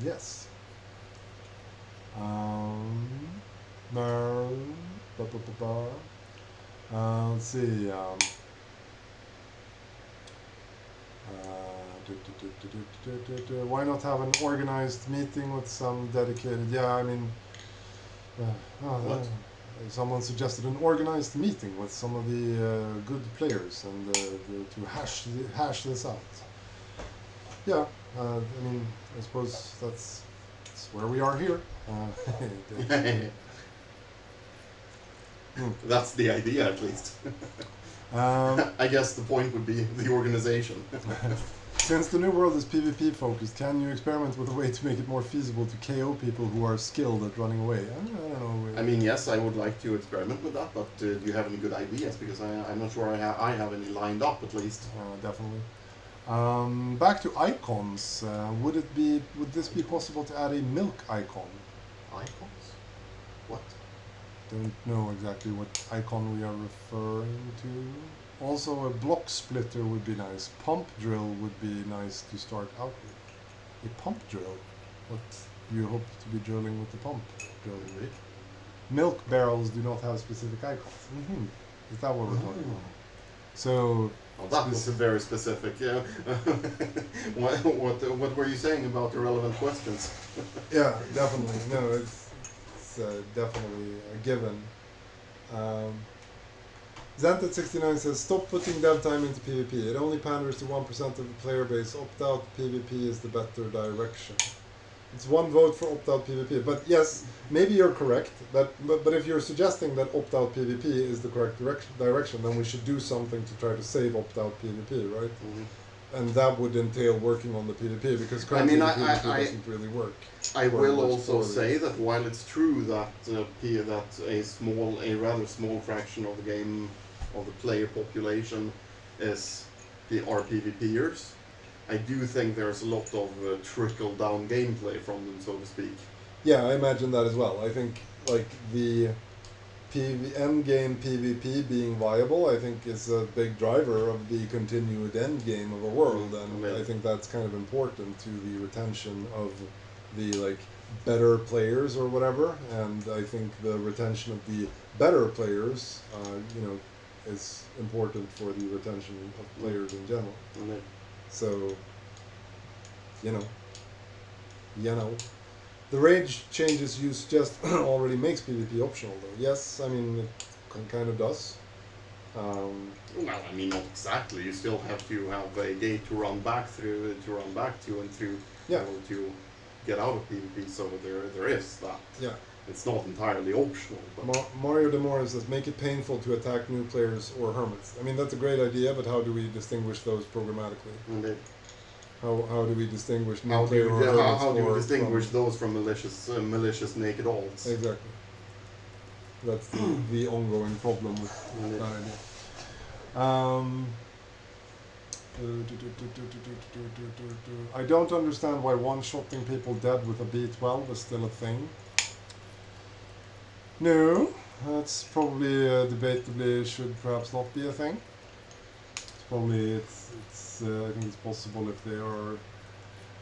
Yes. Let's see. Why not have an organized meeting with some dedicated? Yeah, I mean, someone suggested an organized meeting with some of the good players and to hash this out. Yeah, I mean, I suppose that's where we are here. That's the idea, at least. I guess the point would be the organization. Since the new world is PvP focused, can you experiment with a way to make it more feasible to KO people who are skilled at running away? I don't know. I mean, yes, I would like to experiment with that, but do you have any good ideas? Because I'm not sure I have any lined up, at least. Definitely. Back to icons. Would this be possible to add a milk icon? Icons? What? Don't know exactly what icon we are referring to. Also, a block splitter would be nice. Pump drill would be nice to start out with. A pump drill? What do you hope to be drilling with the pump drill? Milk barrels do not have specific icons. Is that what we're talking about? So, Oh, that was a very specific. What were you saying about irrelevant questions? Yeah, definitely. No, it's definitely a given. Zanted69 says, stop putting dev time into PvP. It only panders to 1% of the player base. Opt-out PvP is the better direction. It's one vote for opt-out PvP. But yes, maybe you're correct. But if you're suggesting that opt-out PvP is the correct direction, then we should do something to try to save opt-out PvP, right? Mm-hmm. And that would entail working on the PvP, because currently the PvP doesn't really work. I will also say that while it's true that a rather small fraction of the game, of the player population, are PvPers, I do think there's a lot of trickle down gameplay from them, so to speak. Yeah, I imagine that as well. I think like the end game PvP being viable, I think is a big driver of the continued end game of a world, and I think that's kind of important to the retention of the like better players or whatever. And I think the retention of the better players, is important for the retention of players in general. So, the rage changes you suggest already makes PvP optional, though. Yes, I mean, it kind of does. Well, I mean, not exactly. You still have to have a gate to run back to and through in order to get out of PvP, so there is that. Yeah. It's not entirely optional. But Mario Demora says, make it painful to attack new players or hermits. I mean, that's a great idea, but how do we distinguish those programmatically? Indeed. How do we distinguish new player or hermits? How do you distinguish those from malicious naked alts? Exactly. That's the ongoing problem with that idea. I don't understand why one-shotting people dead with a B12 is still a thing. No, that's probably debatably should perhaps not be a thing. I think it's possible if they are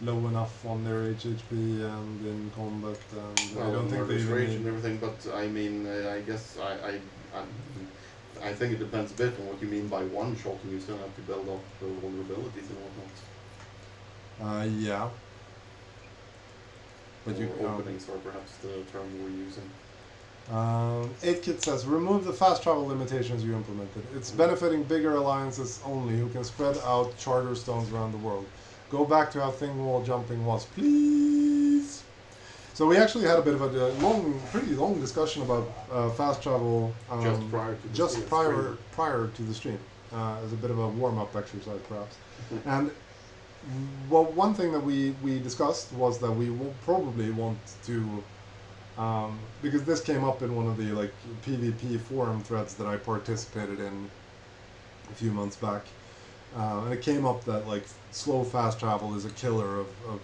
low enough on their HHP and in combat, and I don't think they even rage and everything. But I mean, I guess I think it depends a bit on what you mean by one shot, and you still have to build up the vulnerabilities and whatnot. Yeah. But openings are perhaps the term we're using. 8kit says, remove the fast travel limitations you implemented. It's benefiting bigger alliances only who can spread out charter stones around the world. Go back to how thing wall jumping was, please. So we actually had a bit of a pretty long discussion about fast travel prior to the stream, as a bit of a warm-up exercise perhaps. And one thing that we discussed was that we will probably want to, because this came up in one of the like PvP forum threads that I participated in a few months back, and it came up that like slow fast travel is a killer of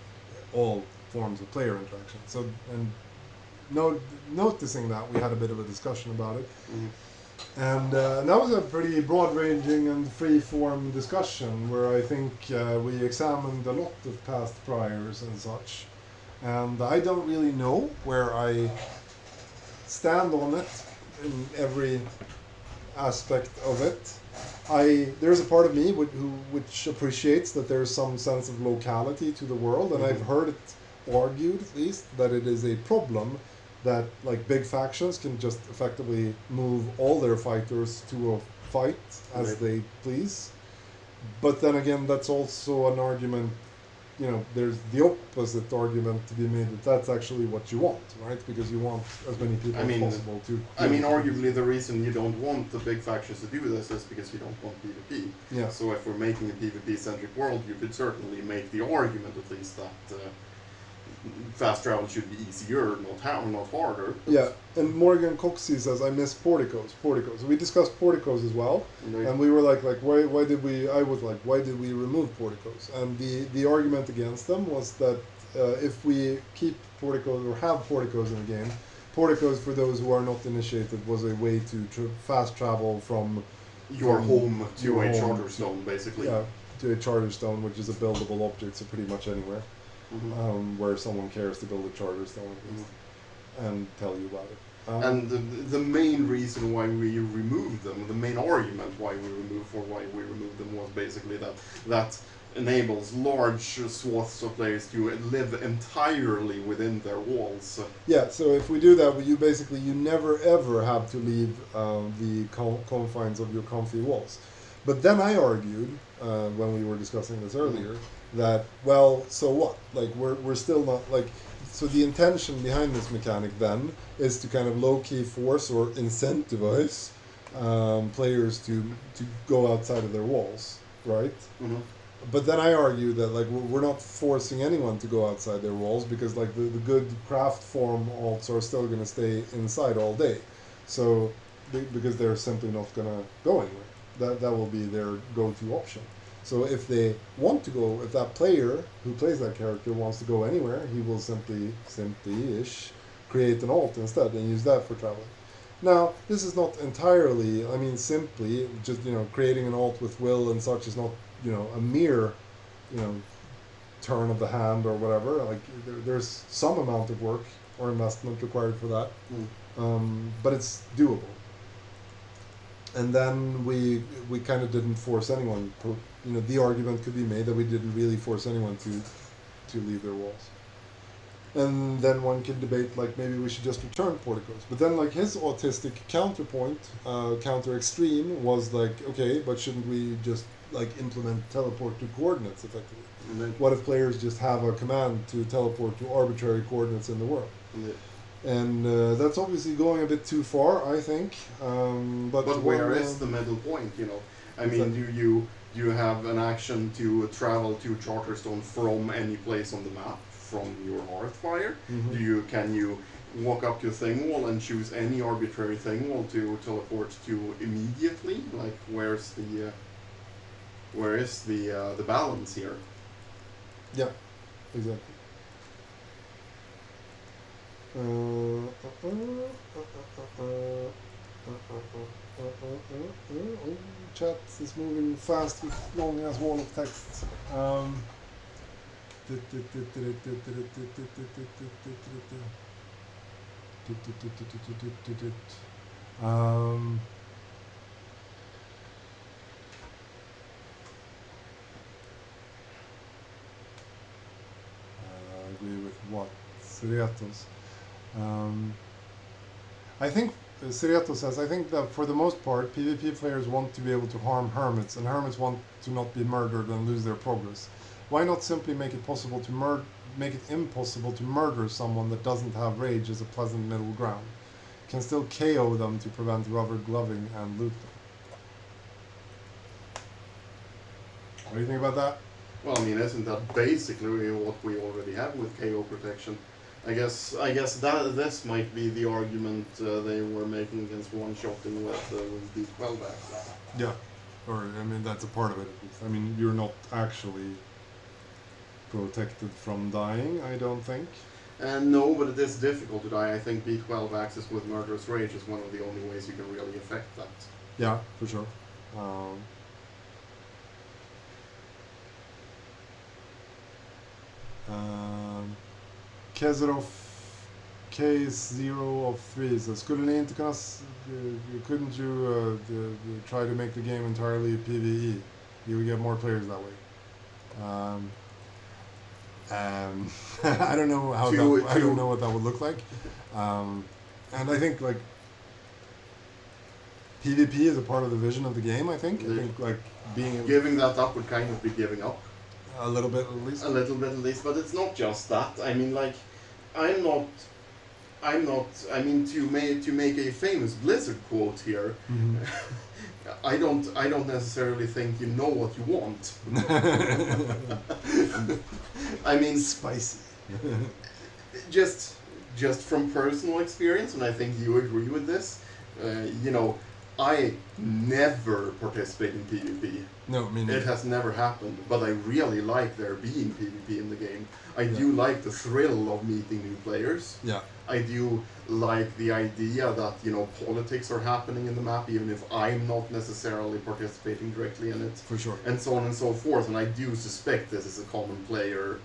all forms of player interaction. So, and noticing that, we had a bit of a discussion about it. And that was a pretty broad-ranging and free-form discussion where I think we examined a lot of past priors and such. And I don't really know where I stand on it in every aspect of it. There's a part of me which appreciates that there's some sense of locality to the world, and I've heard it argued, at least, that it is a problem that like big factions can just effectively move all their fighters to a fight as they please. But then again, that's also an argument, there's the opposite argument to be made that that's actually what you want, right? Because you want as many people as possible to... arguably the reason you don't want the big factions to do this is because you don't want PvP. Yeah. So if we're making a PvP-centric world, you could certainly make the argument at least that fast travel should be easier, not harder. Yeah, and Morgan Coxey says, I miss porticos. We discussed porticos as well, and we were like why did we remove porticos? And the argument against them was that if we keep porticos or have porticos in the game, porticos, for those who are not initiated, was a way to fast travel from your home to a charter stone, basically. Yeah, to a charter stone, which is a buildable object, so pretty much anywhere. Where someone cares to build a charter stone and tell you about it. And the main reason why we removed them, the main argument why we removed them was basically that enables large swaths of players to live entirely within their walls. Yeah, so if we do that, you never ever have to leave the confines of your comfy walls. But then I argued, when we were discussing this earlier, that, well, so what? Like, we're still not, like, so the intention behind this mechanic then is to kind of low-key force or incentivize players to go outside of their walls, right? Mm-hmm. But then I argue that, like, we're not forcing anyone to go outside their walls, because, like, the good craft form alts are still going to stay inside all day. So, because they're simply not going to go anywhere. That will be their go-to option. So if they want to go, if that player who plays that character wants to go anywhere, he will simply-ish create an alt instead and use that for traveling. Now, this is not entirely, I mean, simply just, creating an alt with will and such is not, a mere, turn of the hand or whatever. Like, there's some amount of work or investment required for that, but it's doable. And then we kind of didn't force anyone. The argument could be made that we didn't really force anyone to leave their walls. And then one could debate, like, maybe we should just return porticos. But then, like, his autistic counterpoint, counter extreme, was like, okay, but shouldn't we just, like, implement teleport to coordinates effectively? What if players just have a command to teleport to arbitrary coordinates in the world? And that's obviously going a bit too far, I think. But where is the middle point? I mean, do you have an action to travel to Charterstone from any place on the map from your Hearthfire? Mm-hmm. Can you walk up to Thingwall and choose any arbitrary Thingwall to teleport to immediately? Like, where is the balance here? Yeah, exactly. Chat is moving fast with long ass wall of text. I agree with what? Siriatos. I think Siriato says, I think that for the most part, PvP players want to be able to harm hermits, and hermits want to not be murdered and lose their progress. Why not simply make it impossible to murder someone that doesn't have rage as a pleasant middle ground? Can still KO them to prevent rubber gloving and loot them. What do you think about that? Well, I mean, isn't that basically what we already have with KO protection? I guess that this might be the argument they were making against one-shotting with B12 back. Yeah, or I mean that's a part of it at least. I mean you're not actually protected from dying, I don't think. No, but it is difficult to die. I think B12 access with Murderous Rage is one of the only ways you can really affect that. Yeah, for sure. Kezerov K0 of 3 says, couldn't you try to make the game entirely PvE? You would get more players that way. I don't know how I don't know what that would look like. And I think like PvP is a part of the vision of the game. I think like giving that up would kind of be giving up. A little bit at least. A little bit at least, but it's not just that. I mean, like, I'm not. I mean, to make a famous Blizzard quote here. Mm-hmm. I don't necessarily think you know what you want. I mean, spicy. just from personal experience, and I think you agree with this. I never participate in PvP. No, I mean it has never happened. But I really like there being PvP in the game. I do like the thrill of meeting new players. Yeah. I do like the idea that politics are happening in the map, even if I'm not necessarily participating directly in it. For sure. And so on and so forth. And I do suspect this is a common player.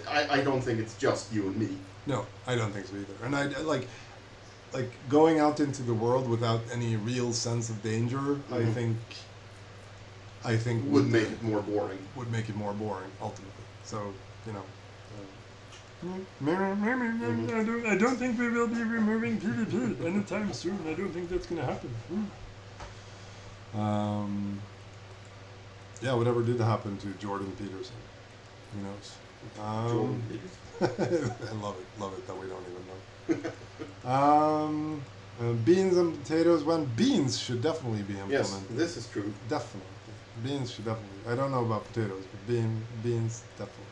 I don't think it's just you and me. No, I don't think so either. And I like going out into the world without any real sense of danger. I think would make it more boring. Would make it more boring ultimately. So you know. I don't think we will be removing PvP anytime soon. I don't think that's going to happen. Yeah, whatever did happen to Jordan Peterson? Who knows? Jordan Peterson. I love it that we don't even know. Beans and potatoes. When beans should definitely be implemented. Yes, this is true. Definitely, beans should definitely. I don't know about potatoes, but beans definitely.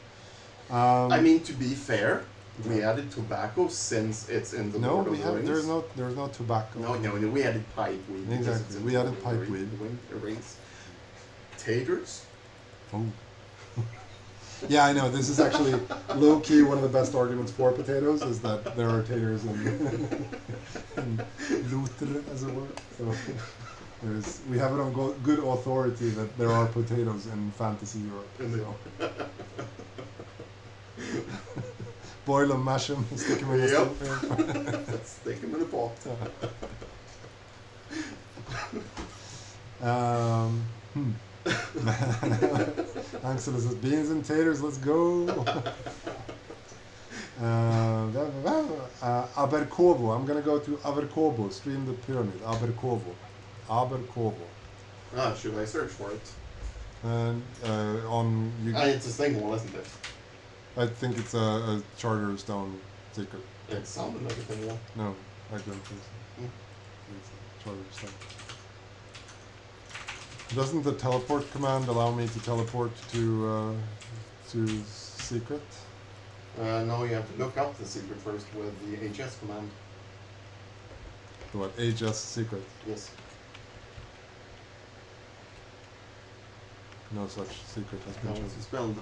I mean, to be fair, we added tobacco since it's in the Lord of the Rings. There's no tobacco. No, we added pipe weed. Exactly, we added pipe weed. Rings. Taters. Oh. Yeah, I know. This is actually low key one of the best arguments for potatoes is that there are taters in Loftar, as it were. So we have it on good authority that there are potatoes in fantasy Europe. So. Boil them, mash them, stick them in the Yep. Stick them in the pot. Axel says beans and taters, let's go. Aberkovo, I'm gonna go to Aberkovo, stream the pyramid. Aberkovo. Should I search for it? And It's a single, isn't it? I think it's a Charterstone secret. It sounded like a single. No, I don't think so. It's a Charterstone. Doesn't the teleport command allow me to teleport to secret? No, you have to look up the secret first with the HS command. What, HS secret? Yes. No such secret has been chosen. It's spelled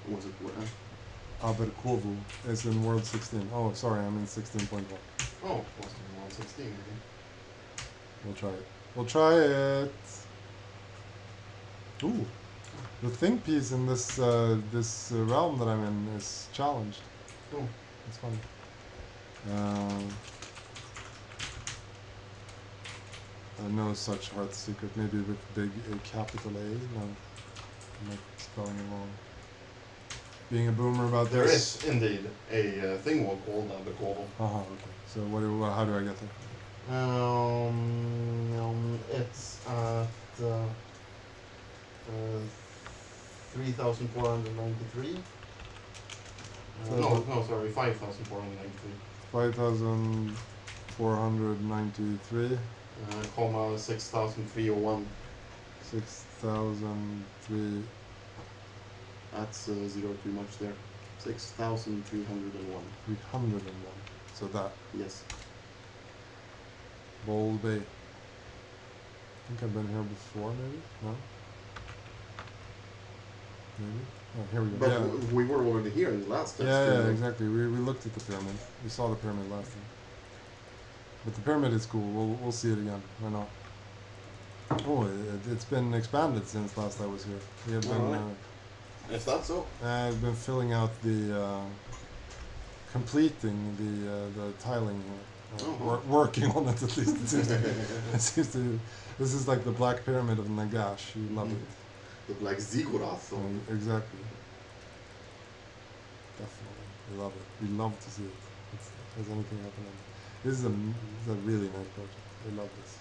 was it Aberkovo is in World 16. Oh, sorry, I'm in 16.1. Oh, was it in 116? We'll try it. We'll try it. Ooh, the think piece in this realm that I'm in is challenged. Oh, that's funny. No such Hearth secret. Maybe with big capital A. No, I'm not spelling it wrong. Being a boomer about there this. There is indeed a thing called Aberkovo. Okay. So how do I get there? It's at 3,493. Sorry, 5,493. 5,493. Comma 6,301. 6,003. That's zero too much there. 6,301. 301. So that. Yes. Bold Bay. I think I've been here before, maybe? No? Maybe? Oh, here we go. But we were already here in the last test. Yeah, exactly. We looked at the pyramid. We saw the pyramid last time. But the pyramid is cool. We'll see it again. Why not? Oh, it's been expanded since last I was here. We have been... Is that so? I've been filling out the... completing the tiling here. Working on it at least. It seems to... This is like the Black Pyramid of Nagash. You love it. The Black Ziggurat. Exactly. Definitely. We love it. We love to see it. Has anything happening? This is a really nice project. I love this.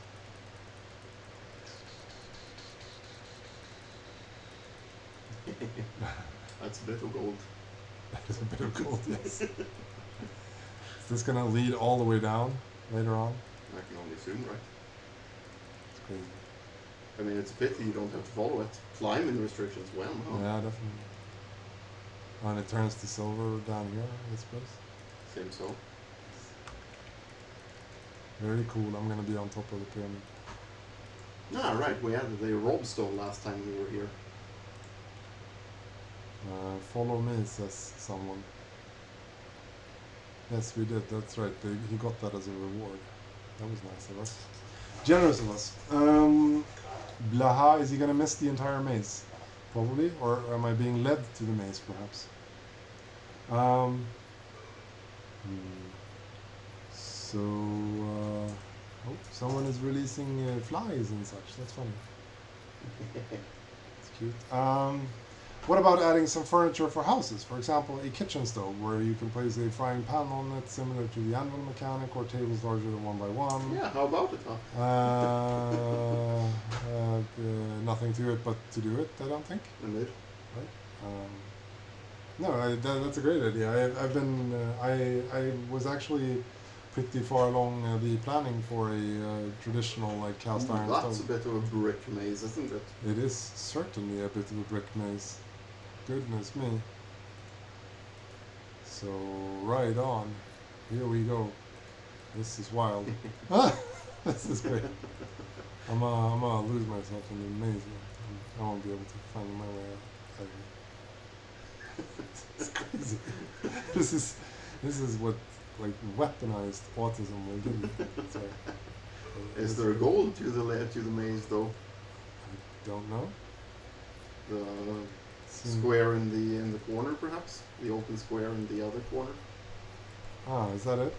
That's a bit of gold. That is a bit of gold, yes. Is this going to lead all the way down later on? I can only assume, right? It's crazy. I mean, it's a pity you don't have to follow it. Climbing restrictions, well, no. Yeah, definitely. Oh, and it turns to silver down here, I suppose. Seems so. Very cool. I'm going to be on top of the pyramid. Ah, right. We had the Rob stone last time we were here. Follow me, says someone. Yes, we did. That's right. He got that as a reward. That was nice of us. Generous of us. Blaha, is he going to miss the entire maze? Probably. Or am I being led to the maze, perhaps? Hmm. So, oh, someone is releasing flies and such. That's funny. It's cute. What about adding some furniture for houses? For example, a kitchen stove where you can place a frying pan on it, similar to the anvil mechanic, or tables larger than 1x1. Yeah, how about it, huh? Nothing to it but to do it, I don't think. Indeed. Right? No, that's a great idea. I've been, I was actually pretty far along the planning for a traditional like cast iron That's stove. a bit of a brick maze, isn't it? It is certainly a bit of a brick maze. Goodness me. So, right on. Here we go. This is wild. This is great. I'm gonna lose myself in the maze. I won't be able to find my way out here. It's crazy. This is what like weaponized autism will give you. Is there a goal to the maze though? I don't know. The square in the corner, perhaps? The open square in the other corner? Ah, is that it?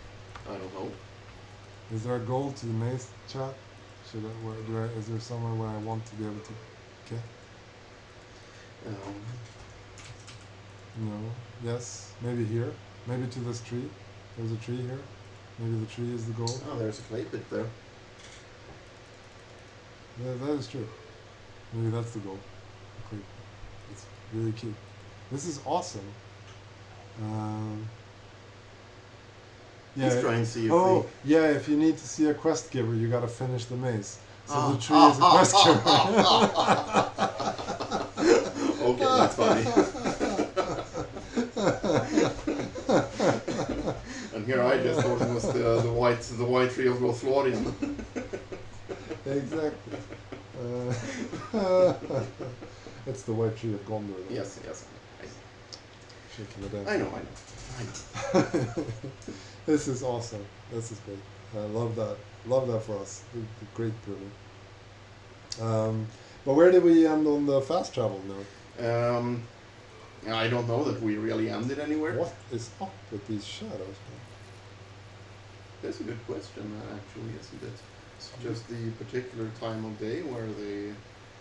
I don't know. Is there a goal to the maze, chat? Is there somewhere where I want to be able to get? No. Yes. Maybe here. Maybe to this tree. There's a tree here. Maybe the tree is the goal. Oh, there's a clay pit there. Yeah, that is true. Maybe that's the goal. Okay. It's really cute. This is awesome. Yeah. Let's try and see if yeah. If you need to see a quest giver, you gotta finish the maze. So the tree is a quest giver. Okay, that's funny. And here I just thought it was the white tree of Loftar. Exactly. It's the white tree of Gondor. Yes. Shaking the dead. I know. This is awesome. This is great. I love that. Love that for us. Great proving. But where did we end on the fast travel note? I don't know that we really ended anywhere. What is up with these shadows? That's a good question, actually, isn't it? It's just the particular time of day where they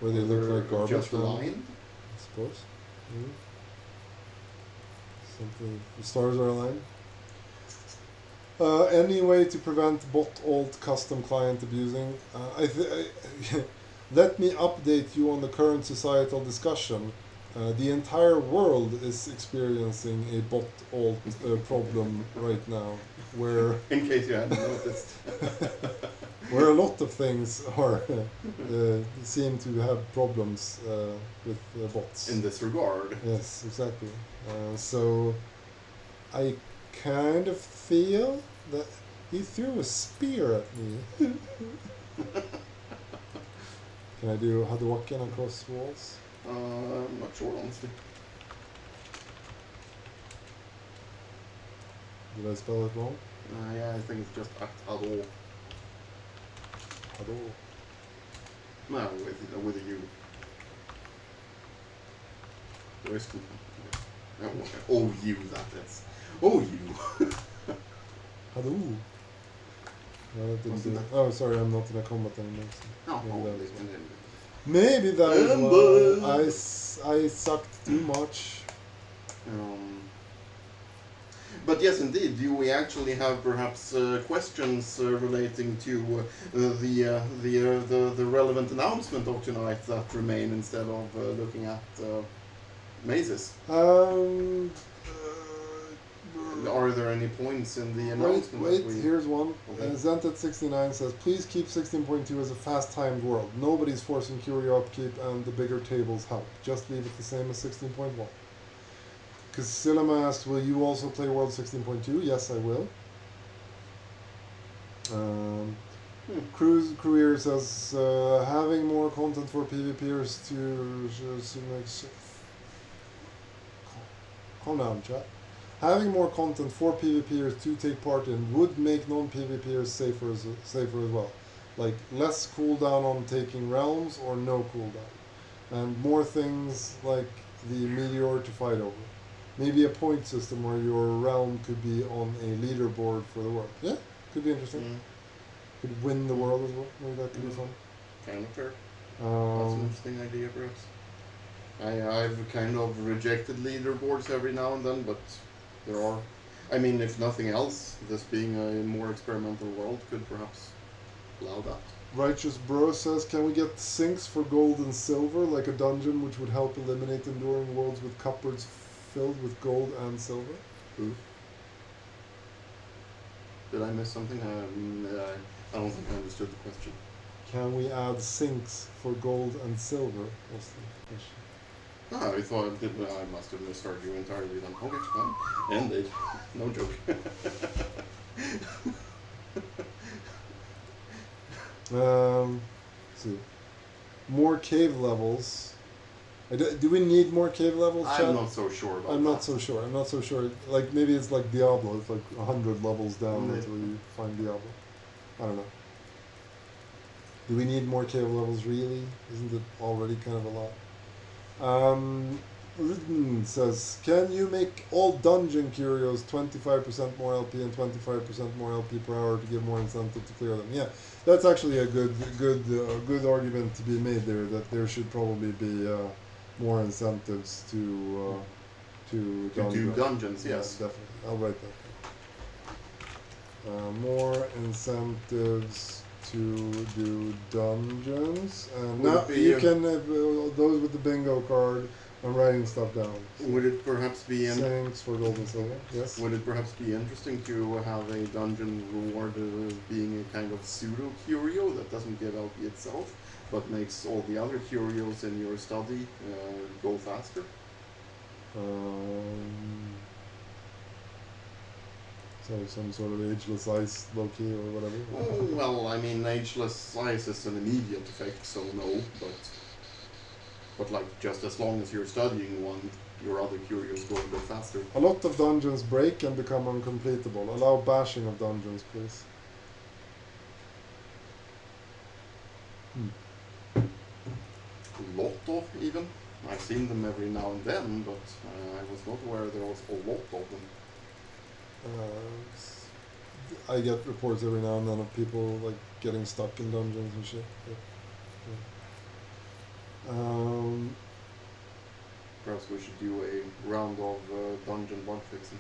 look like garbage. Just aligned, I suppose. Maybe. Something. The stars are aligned. Any way to prevent bot alt custom client abusing? Let me update you on the current societal discussion. The entire world is experiencing a bot alt problem right now, where in case you hadn't noticed, where a lot of things are seem to have problems with bots. In this regard. Yes, exactly. So I kind of feel that he threw a spear at me. Can I do Hadouken across walls? I'm not sure, honestly. Did I spell it wrong? Yeah, I think it's just Hado. Hado. No, with a U. Where's the... Oh, you, that is. Oh, you. Hado. No, that didn't do it. That? Oh, sorry, I'm not in a combat anymore. So Maybe that was why. Maybe that was why I sucked too much. But yes, indeed, do we actually have perhaps questions relating to the relevant announcement of tonight that remain instead of looking at mazes? Are there any points in the announcement? Wait, here's one. Okay. Zented69 says, please keep 16.2 as a fast-timed world. Nobody's forcing curio upkeep and the bigger tables help. Just leave it the same as 16.1. Casilama asked, will you also play World 16.2? Yes, I will. Cruier says, having more content for PvPers to make... Calm down, chat. Having more content for PvPers to take part in would make non-PvPers safer as well. Like less cooldown on taking realms or no cooldown. And more things like the meteor to fight over. Maybe a point system where your realm could be on a leaderboard for the world. Yeah, could be interesting. Could win the world as well. Maybe that could be fun. Kind of fair. That's an interesting idea, perhaps. I've kind of rejected leaderboards every now and then, but there are. I mean, if nothing else, this being a more experimental world could perhaps allow that. Righteous Bro says, can we get sinks for gold and silver, like a dungeon which would help eliminate enduring worlds with cupboards filled with gold and silver? Ooh. Did I miss something? I don't think I understood the question. Can we add sinks for gold and silver? Was the question. I thought I must have misheard you entirely then. Okay, well, indeed. No joke. See. More cave levels. Do we need more cave levels, Chad? I'm not so sure about I'm not so sure. Like, maybe it's like Diablo. It's like 100 levels down until you find Diablo. I don't know. Do we need more cave levels, really? Isn't it already kind of a lot? Ridden says, can you make all dungeon curios 25% more LP and 25% more LP per hour to give more incentive to clear them? Yeah, that's actually a good argument to be made there, that there should probably be more incentives to do dungeons. Yes, definitely. I'll write that. More incentives to do dungeons. Now you can those with the bingo card. I'm writing stuff down. So would it perhaps be thanks for gold and silver? Yes. Would it perhaps be interesting to have a dungeon reward being a kind of pseudo curio that doesn't give LP itself, but makes all the other curios in your study go faster? So some sort of ageless ice, low-key, or whatever? Oh, well, I mean, ageless ice is an immediate effect, so no, but like, just as long as you're studying one, your other curios go a bit faster. A lot of dungeons break and become uncompletable. Allow bashing of dungeons, please. A lot of, even? I've seen them every now and then, but I was not aware there was a lot of them. I get reports every now and then of people like getting stuck in dungeons and shit. Perhaps we should do a round of dungeon bug fixing.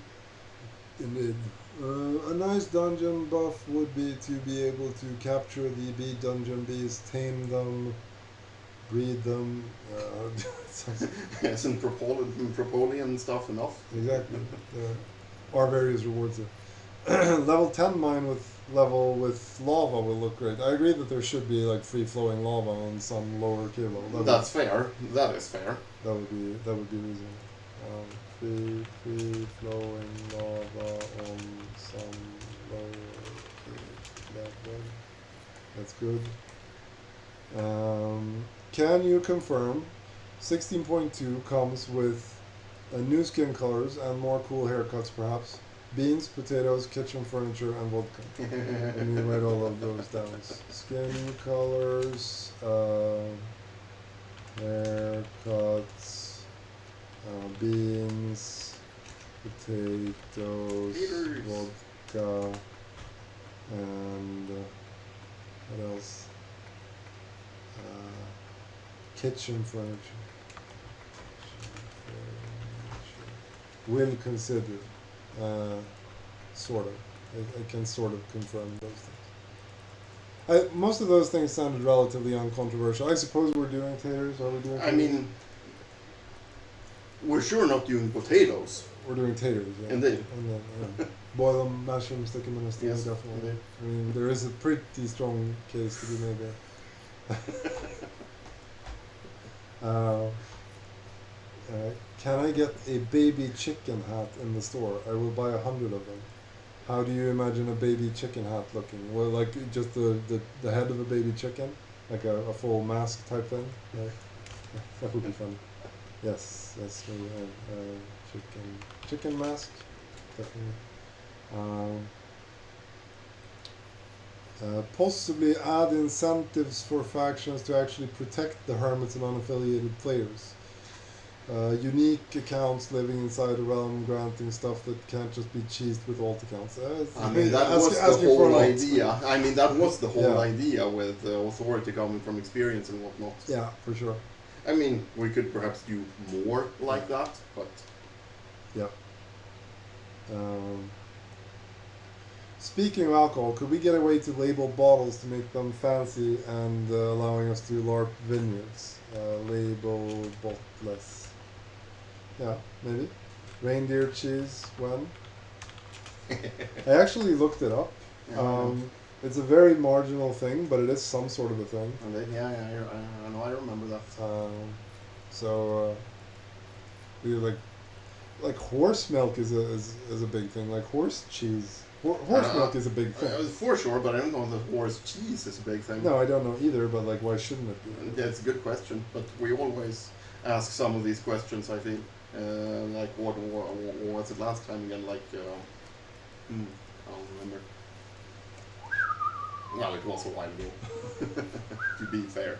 Indeed. A nice dungeon buff would be to be able to capture the bee dungeon bees, tame them, breed them. Isn't Propolian stuff enough? Exactly. Or various rewards there. Level 10 mine with lava will look great. I agree that there should be like free flowing lava on some lower cave level. That's fair. That is fair. That would be reasonable. Free flowing lava on some lower cave level. That's good. Can you confirm 16.2 comes with new skin colors and more cool haircuts, perhaps? Beans, potatoes, kitchen furniture, and vodka. And you write all of those down. Skin colors, haircuts, beans, potatoes, vodka, and what else? Kitchen furniture. Will consider. Sort of. I can sort of confirm those things. Most of those things sounded relatively uncontroversial. I suppose we're doing taters. Are we doing taters? I mean, we're sure not doing potatoes. We're doing taters, yeah. Indeed. And then, boil them, mash them, stick them in a stew, yes, definitely. Indeed. I mean, there is a pretty strong case to be made there. Can I get a baby chicken hat in the store? I will buy 100 of them. How do you imagine a baby chicken hat looking? Well, like just the head of a baby chicken, like a full mask type thing. Right? That would be fun. Yes, maybe chicken mask, definitely. Possibly add incentives for factions to actually protect the hermits and unaffiliated players. Unique accounts living inside a realm, granting stuff that can't just be cheesed with alt accounts. I mean, that was the asking for a whole lot. idea. I mean, that was the whole Yeah. idea with authority coming from experience and whatnot. Yeah, for sure. I mean, we could perhaps do more like that, but Yeah. Um, Speaking of alcohol, could we get a way to label bottles to make them fancy and allowing us to LARP vineyards? Label botless. Yeah, maybe. Reindeer cheese, when? I actually looked it up. It's a very marginal thing, but it is some sort of a thing. And then, I know, I remember that. So, we like horse milk is a big thing. Like horse cheese. Horse milk is a big thing. For sure, but I don't know if horse cheese is a big thing. No, I don't know either, but like, why shouldn't it be? Yeah, it's a good question, but we always ask some of these questions, I feel. Like, what was it last time again? Like, I don't remember. Well, it was a while ago, to be fair.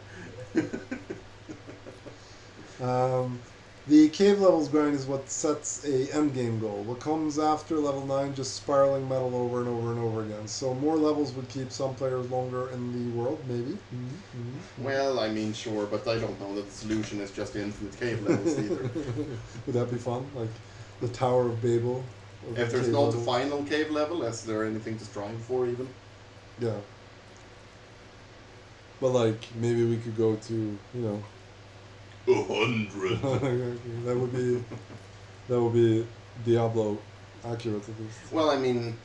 The cave levels grind is what sets a endgame goal. What comes after level 9, just spiraling metal over and over and over again. So more levels would keep some players longer in the world, maybe. Well, I mean, sure, but I don't know that the solution is just infinite cave levels either. Would that be fun? Like the Tower of Babel? If there's not a final cave level, is there anything to strive for even? Yeah. But like, maybe we could go to, 100. that would be Diablo accurate at least. Well, I mean,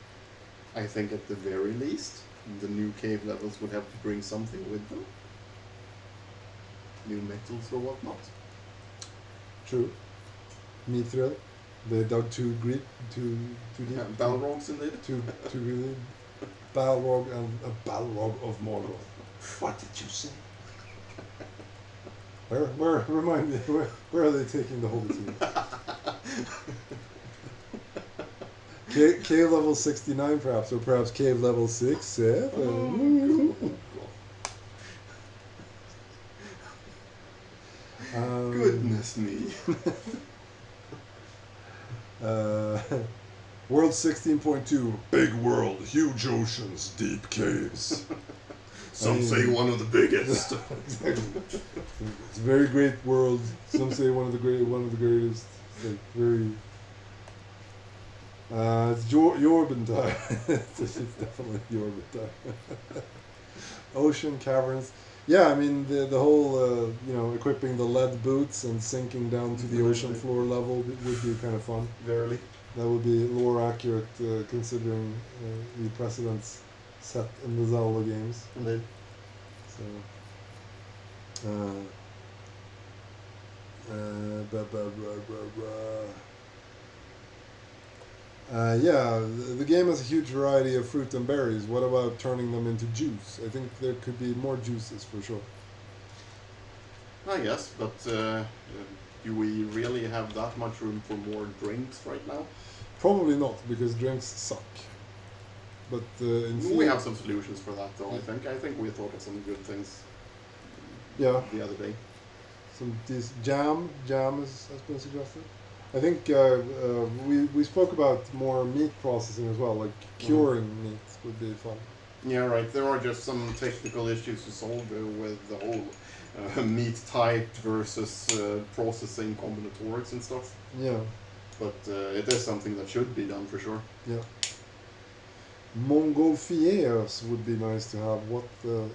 I think at the very least, the new cave levels would have to bring something with them. New metals or whatnot. True. Mithril. They dug too deep. Balrogs indeed. Too really. Balrog and a Balrog of Mordor. What did you say? Where remind me, where are they taking the Hobbit to? Cave level 69 perhaps, or perhaps cave level 6, 7. Goodness me. World 16.2, big world, huge oceans, deep caves. Some say one of the biggest. Exactly. It's a very great world. Some say one of the greatest. It's like very. It's Jorb time. It's definitely Jorb time. Ocean caverns. Yeah, I mean the whole equipping the lead boots and sinking down to the ocean floor level would be kind of fun. Verily. That would be lore accurate considering the precedents set in the Zelda games. Indeed. So, the game has a huge variety of fruit and berries. What about turning them into juice? I think there could be more juices for sure. I guess, but do we really have that much room for more drinks right now? Probably not, because drinks suck. But we have some solutions for that, though. I think we thought of some good things. Yeah. The other day. This jam has been suggested. I think we spoke about more meat processing as well, like curing meat would be fun. Yeah, right. There are just some technical issues to solve with the whole meat type versus processing combinatorics and stuff. Yeah. But it is something that should be done for sure. Yeah. Montgolfiers would be nice to have. What the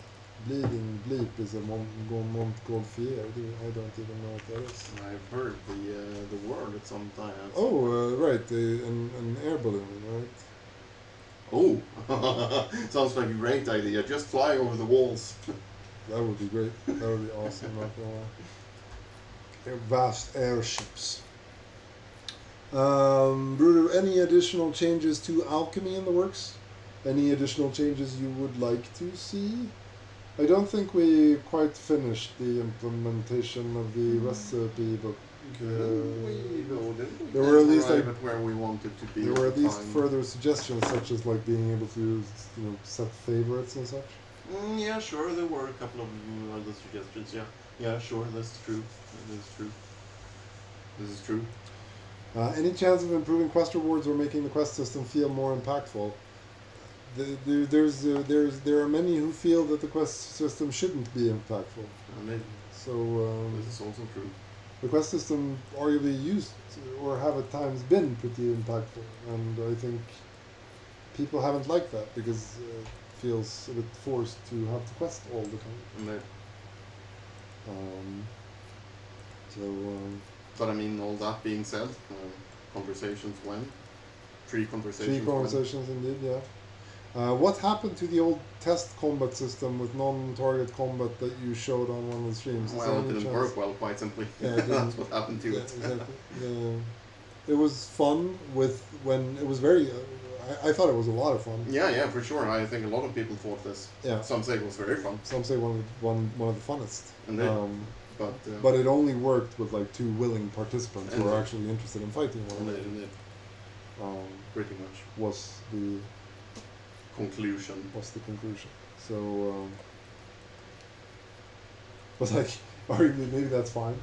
bleeding bleep is a Montgolfier? I don't even know what that is. I've heard the word at some time. Oh, right. An air balloon, right? Oh, sounds like a great idea. Just fly over the walls. That would be great. That would be awesome. Not gonna lie. Vast airships. Bruder, any additional changes to alchemy in the works? Any additional changes you would like to see? I don't think we quite finished the implementation of the recipe book. There were at least where we wanted to be. There were at least further suggestions, such as like being able to set favorites and such. Yeah, sure. There were a couple of other suggestions. Yeah, sure. That's true. That is true. This is true. Any chance of improving quest rewards or making the quest system feel more impactful? There are many who feel that the quest system shouldn't be impactful. So this is also true. The quest system arguably used or have at times been pretty impactful, and I think people haven't liked that because it feels a bit forced to have to quest all the time. But I mean, all that being said, conversations when? Three conversations indeed, yeah. What happened to the old test combat system with non-target combat that you showed on one of the streams? Well, it didn't work well, quite simply. Yeah, that's what happened to it. Exactly. It was fun when it was very. I thought it was a lot of fun. Yeah, for sure. I think a lot of people thought this. Yeah. Some say it was very fun. Some say one of the funnest. But it only worked with like 2 willing participants who are actually interested in fighting one another. Pretty much was the conclusion. So, but like, arguably, maybe that's fine.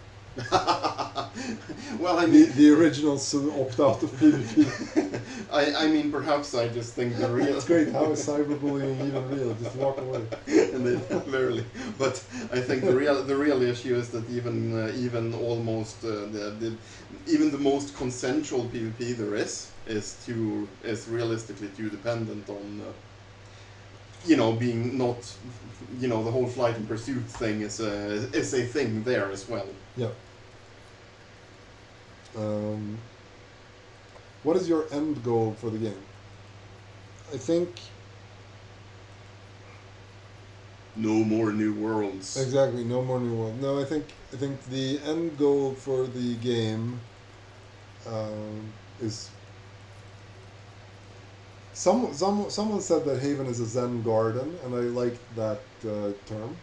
Well, I mean, the original opt out of PvP. I mean, perhaps I just think the real. It's great. How is cyberbullying even real? Just walk away. And then, literally, but I think the real issue is that even almost even the most consensual PvP there is realistically too dependent on. Being not, the whole flight and pursuit thing is a thing there as well. Yeah. What is your end goal for the game? I think. No more new worlds. Exactly, no more new worlds. No, I think the end goal for the game is. Someone said that Haven is a Zen garden, and I liked that term.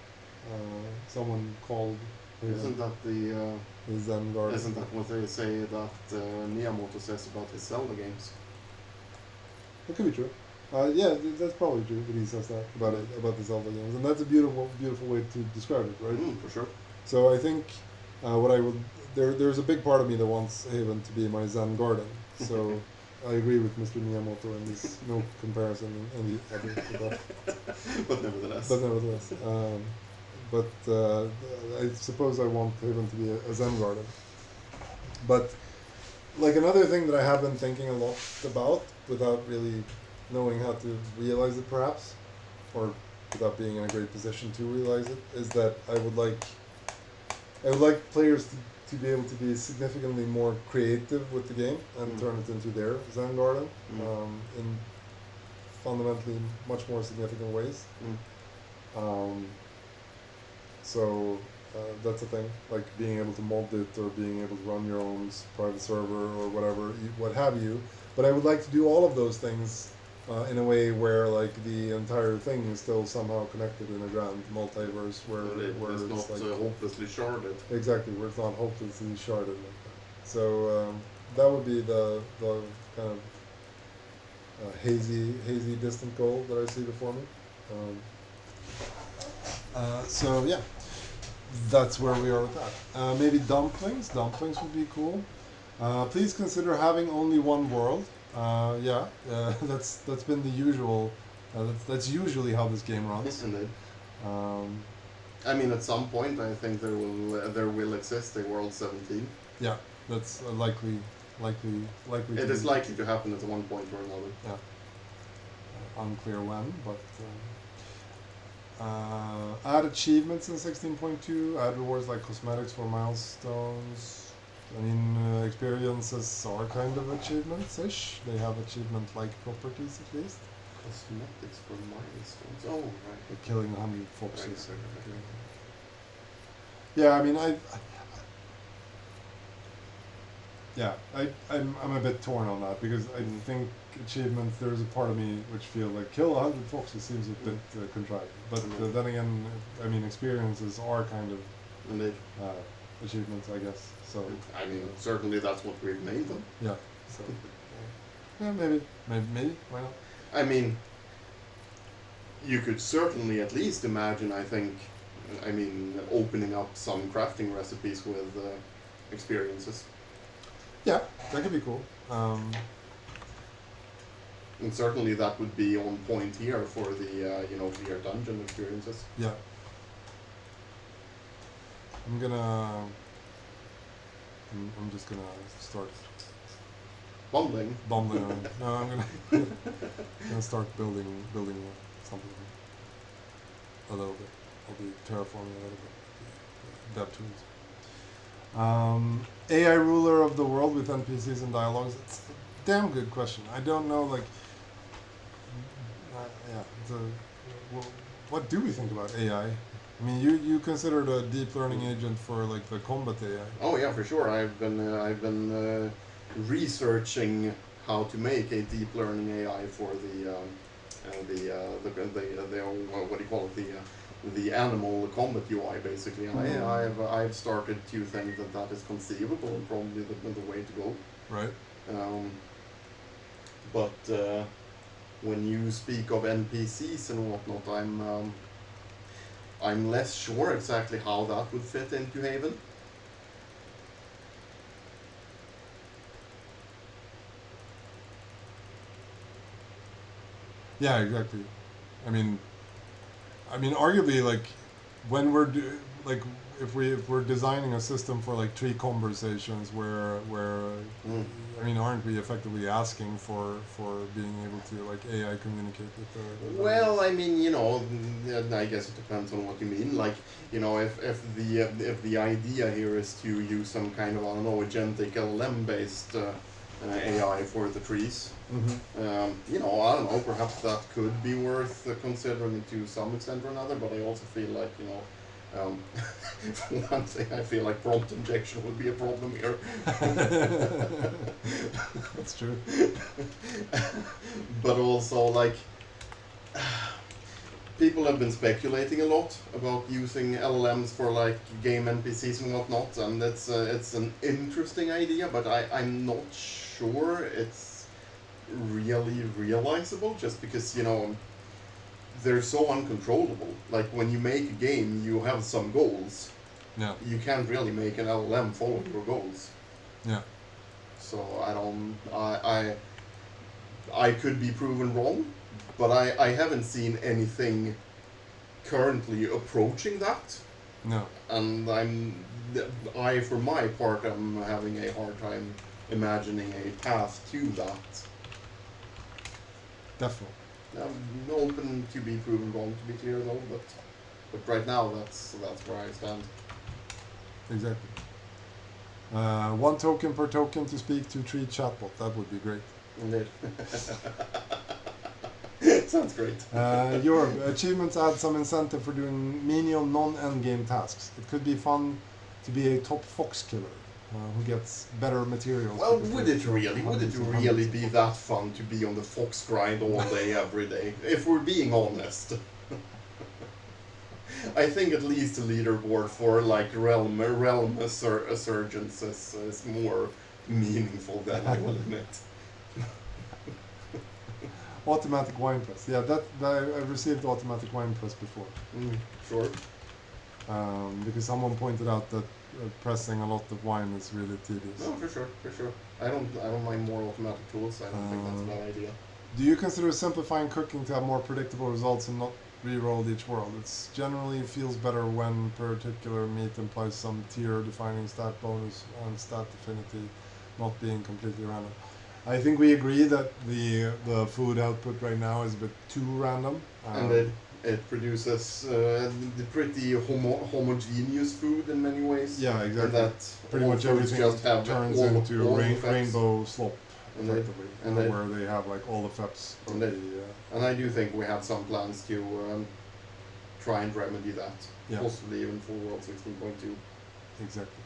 Someone called Haven. Isn't that the Zen garden? Isn't that what they say that Miyamoto says about his Zelda games? That could be true. Yeah, that's probably true that he says that about the Zelda games, and that's a beautiful way to describe it, right? For sure. So I think what I would there's a big part of me that wants Haven to be my Zen garden. So. I agree with Mr. Miyamoto, and there's no comparison in any other. But nevertheless. I suppose I want Haven to be a Zen garden. But like another thing that I have been thinking a lot about, without really knowing how to realize it, perhaps, or without being in a great position to realize it, is that I would like players to be able to be significantly more creative with the game and turn it into their Zen garden in fundamentally much more significant ways. So that's the thing, like being able to mod it or being able to run your own private server or whatever, what have you. But I would like to do all of those things in a way where like the entire thing is still somehow connected in a grand multiverse where it's not like, hopelessly sharded. Exactly, where it's not hopelessly sharded like that. So that would be the kind of hazy distant goal that I see before me. So yeah, that's where we are with that. Maybe dumplings would be cool. Please consider having only one world. That's been the usual. That's usually how this game runs. Yes, indeed. I mean, at some point, I think there will exist a World 17. Yeah, that's likely. It is likely to happen at one point or another. Yeah. Unclear when, but. Add achievements in 16.2. Add rewards like cosmetics for milestones. I mean, experiences are kind of achievements-ish. They have achievement-like properties at least. Cosmetics for milestones. Oh, right. Like killing 100 foxes. Right. Yeah, I mean, I'm a bit torn on that because I think achievements. There's a part of me which feel like kill 100 foxes seems a bit contrived. But then again, I mean, experiences are kind of indeed achievements, I guess. So I mean, certainly that's what we've made them. Yeah. So yeah, maybe. Why not? I mean, you could certainly at least imagine. I mean, opening up some crafting recipes with experiences. Yeah, that could be cool. And certainly that would be on point here for the clear dungeon experiences. Yeah. I'm just gonna start Bumbling. bumbling on. No, I'm gonna start building something a little bit. I'll be terraforming a little bit. Dev tools. AI ruler of the world with NPCs and dialogues. It's a damn good question. I don't know, like, yeah. What do we think about AI? I mean, you considered a deep learning agent for like the combat AI. Oh yeah, for sure. I've been researching how to make a deep learning AI for what do you call it, the animal combat UI basically. And I've started to think that is conceivable and probably the way to go. Right. But when you speak of NPCs and whatnot, I'm less sure exactly how that would fit into Haven. Yeah, exactly. I mean, arguably, like, when if we're designing a system for like tree conversations, where I mean, aren't we effectively asking for being able to like AI communicate with the Well, I mean, I guess it depends on what you mean. Like, if the idea here is to use some kind of, I don't know, agentic LLM based AI for the trees, I don't know, perhaps that could be worth considering to some extent or another. But I also feel like, for one thing, I feel like prompt injection would be a problem here. That's true. But also, like, people have been speculating a lot about using LLMs for like game NPCs and whatnot, and it's an interesting idea, but I'm not sure it's really realizable, just because they're so uncontrollable. Like, when you make a game, you have some goals. Yeah. You can't really make an LLM follow your goals. Yeah. So I could be proven wrong, but I haven't seen anything currently approaching that. No. And for my part, I'm having a hard time imagining a path to that. Definitely. I'm open to be proven wrong, to be clear though, but right now that's where I stand. Exactly. 1 token per token to speak to tree chatbot. That would be great. Indeed. Sounds great. Jorb, achievements add some incentive for doing menial non-endgame tasks. It could be fun to be a top fox killer who gets better materials. Well, would it really be that fun to be on the fox grind all day, every day? If we're being honest. I think at least the leaderboard for like realm surgeons is more meaningful than I will admit. Automatic wine press. Yeah, I've received automatic wine press before. Sure. Because someone pointed out that pressing a lot of wine is really tedious. No, for sure. I don't mind more automatic tools. I don't think that's a bad idea. Do you consider simplifying cooking to have more predictable results and not re-roll each world? It's generally feels better when particular meat implies some tier defining stat bonus and stat affinity not being completely random. I think we agree that the food output right now is a bit too random. And it produces the pretty homogeneous food in many ways. Yeah, exactly. And that pretty much everything just have turns all into rainbow slop, effectively, and where they have like all the FEPs. And I do think we have some plans to try and remedy that, possibly even for World 16.2. Exactly.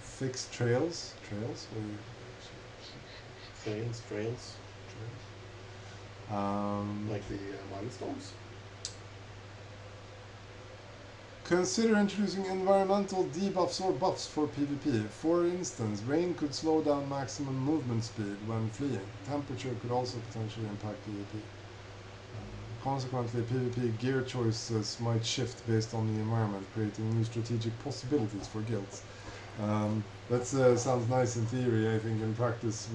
Fixed trails. Trails. Like the milestones. Consider introducing environmental debuffs or buffs for PvP. For instance, rain could slow down maximum movement speed when fleeing. Temperature could also potentially impact PvP. Consequently, PvP gear choices might shift based on the environment, creating new strategic possibilities for guilds. That sounds nice in theory. I think in practice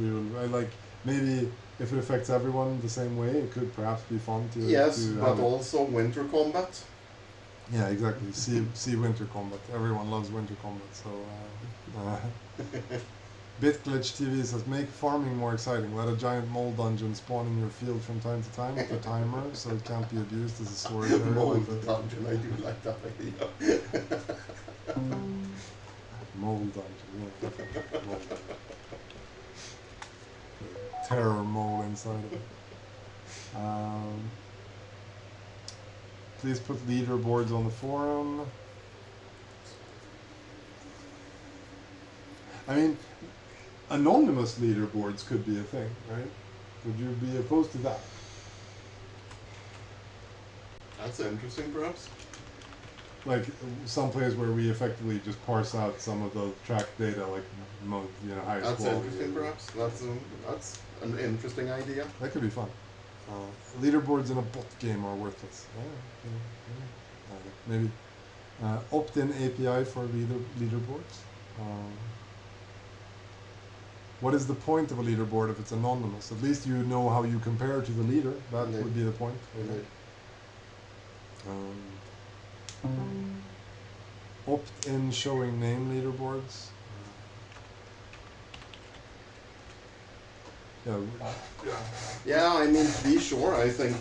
maybe if it affects everyone the same way, it could perhaps be fun to. Yes, to but also winter combat. Yeah, exactly. See winter combat. Everyone loves winter combat. So, BitGlitch TV says make farming more exciting. Let a giant mole dungeon spawn in your field from time to time with a timer, so it can't be abused as a storage area. Mole dungeon, I do like that idea. Mole dungeon, yeah, definitely. Mole dungeon. Terror mole inside of it. Please put leaderboards on the forum. I mean, anonymous leaderboards could be a thing, right? Would you be opposed to that? That's interesting, perhaps. Like some place where we effectively just parse out some of the track data, like highest That's quality. interesting, perhaps. That's an interesting idea. That could be fun. Leaderboards in a bot game are worthless. Maybe opt-in API for leaderboards. What is the point of a leaderboard if it's anonymous? At least you know how you compare to the leader. That would be the point. Opt-in showing name leaderboards. Yeah, I mean, to be sure, I think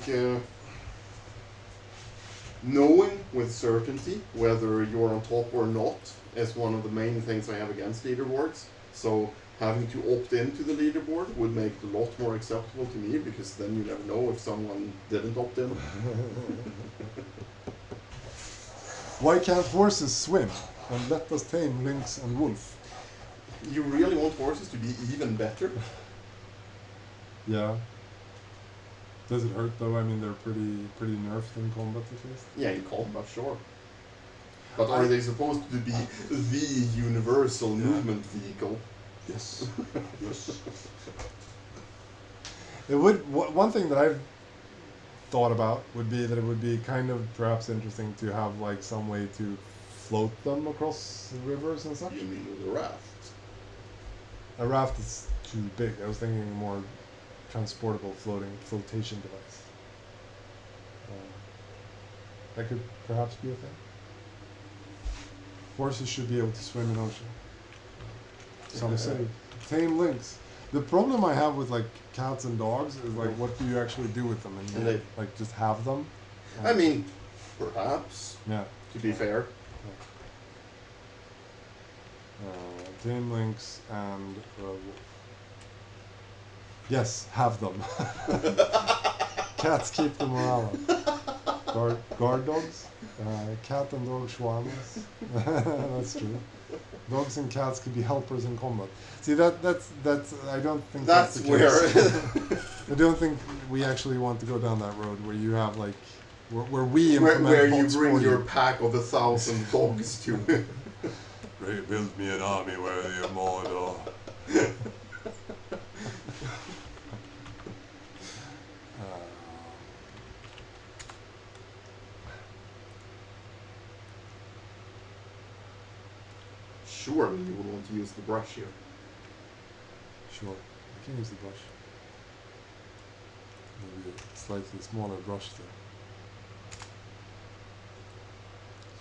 knowing with certainty whether you're on top or not is one of the main things I have against leaderboards. So having to opt into the leaderboard would make it a lot more acceptable to me, because then you never know if someone didn't opt in. Why can't horses swim? And let us tame lynx and wolf. You really want horses to be even better? Yeah. Does it hurt though? I mean, they're pretty nerfed in combat at least. Yeah, in combat, sure. But are they supposed to be the universal movement vehicle? Yes. Yes. It would. One thing that I've thought about would be that it would be kind of perhaps interesting to have like some way to float them across the rivers and such. You mean with a raft? A raft is too big. I was thinking a more transportable flotation device. That could perhaps be a thing. Horses should be able to swim in ocean. Some say. Tame lynx. The problem I have with like cats and dogs is like, what do you actually do with them? And like just have them? I mean, perhaps. Yeah. To be fair. Tame lynx and yes, have them. Cats keep the morale up. Guard dogs, cat and dog shawarmas. That's true. Dogs and cats could be helpers in combat. See, that's I don't think that's the case. I don't think we actually want to go down that road where you have like where we implement where you bring your pack of 1,000 dogs to. Build me an army where the Mordor. Surely you would want to use the brush here. Sure, I can use the brush. Maybe a slightly smaller brush though.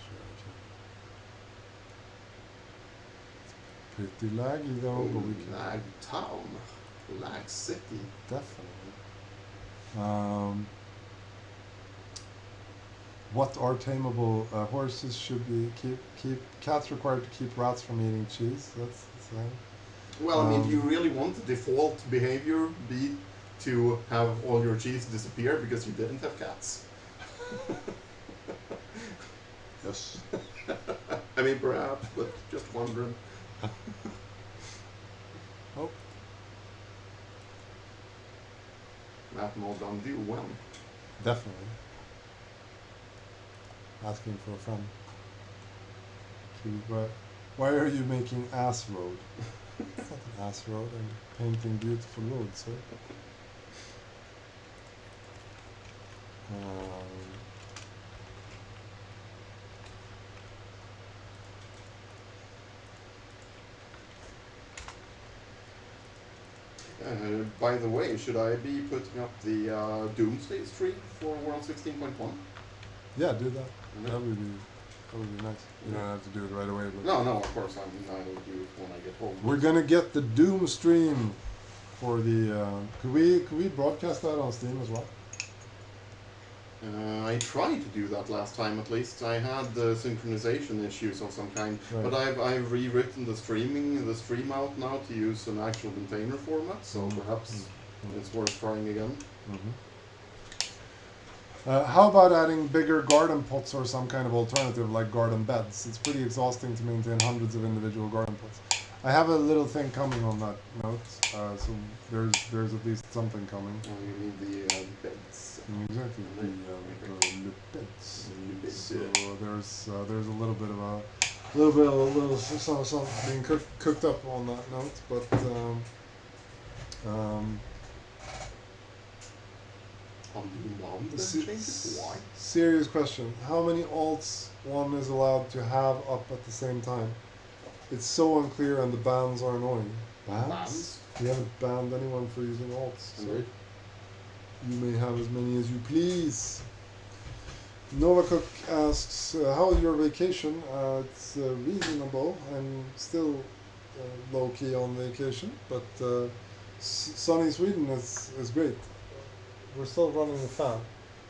Sure, I can. It's pretty laggy though, but we can. Lag town, lag city. Definitely. What are tameable horses should be keep cats required to keep rats from eating cheese? That's the thing. Well, I mean, do you really want the default behavior be to have all your cheese disappear because you didn't have cats? Yes. I mean, perhaps, but just wondering. Oh. That will undo when. Definitely. Asking for a friend. Why are you making ass road? It's not an ass road. I'm painting beautiful roads, sir. By the way, should I be putting up the Doomsday stream for World 16.1? Yeah, do that. Mhm. That would be nice. You don't have to do it right away. But No, of course, I will do it when I get home. we're gonna get the Doom stream for the. Could we broadcast that on Steam as well? I tried to do that last time at least. I had synchronization issues of some kind, Right. but I've rewritten the stream out now to use an actual container format, so perhaps it's worth trying again. How about adding bigger garden pots or some kind of alternative like garden beds? It's pretty exhausting to maintain hundreds of individual garden pots. I have a little thing coming on that note, so there's at least something coming. Oh, you need the beds. Exactly, the beds. So there's a little bit of something being cooked up on that note, but Why? serious question: how many alts one is allowed to have up at the same time? It's so unclear, and the bans are annoying. Bans? We haven't banned anyone for using alts. So you may have as many as you please. Novacook asks, how is your vacation? It's reasonable. I'm still low-key on vacation, but sunny Sweden is great. We're still running the fan.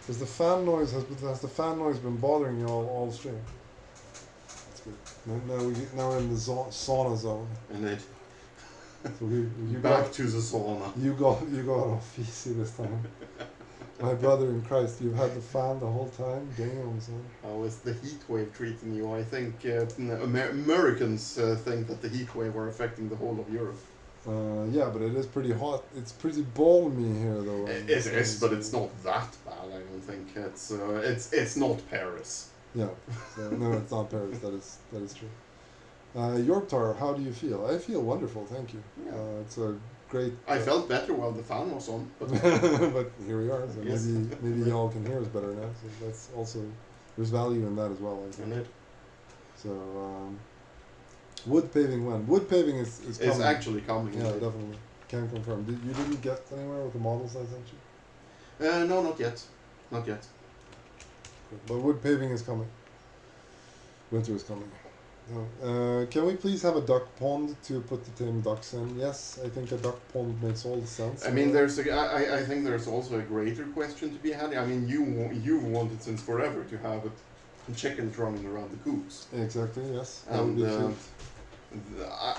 Has the fan noise been bothering you all stream? That's good. Now we're in the sauna zone. And then So you back to the sauna. You got off easy this time. My brother in Christ, you've had the fan the whole time? Damn, son. How is the heat wave treating you? I think Americans think that the heat wave are affecting the whole of Europe. Yeah, but it is pretty hot. It's pretty balmy here, though. It is, but it's not that bad. I don't think it's not Paris. Yeah, so, no, it's not Paris. That is true. Jorb, how do you feel? I feel wonderful, thank you. Yeah. It's a great. I felt better while the fan was on, but but here we are. So yes. maybe y'all can hear us better now. So that's also there's value in that as well. I think. And So wood paving when? Wood paving is coming. it's actually coming. Yeah, definitely. Can confirm. You didn't get anywhere with the models I sent you? No, not yet. Not yet. But wood paving is coming. Winter is coming. So, can we please have a duck pond to put the tame ducks in? Yes, I think a duck pond makes all the sense. I mean, I think there's also a greater question to be had. I mean, you've wanted since forever to have chickens running around the coops. Exactly, yes. And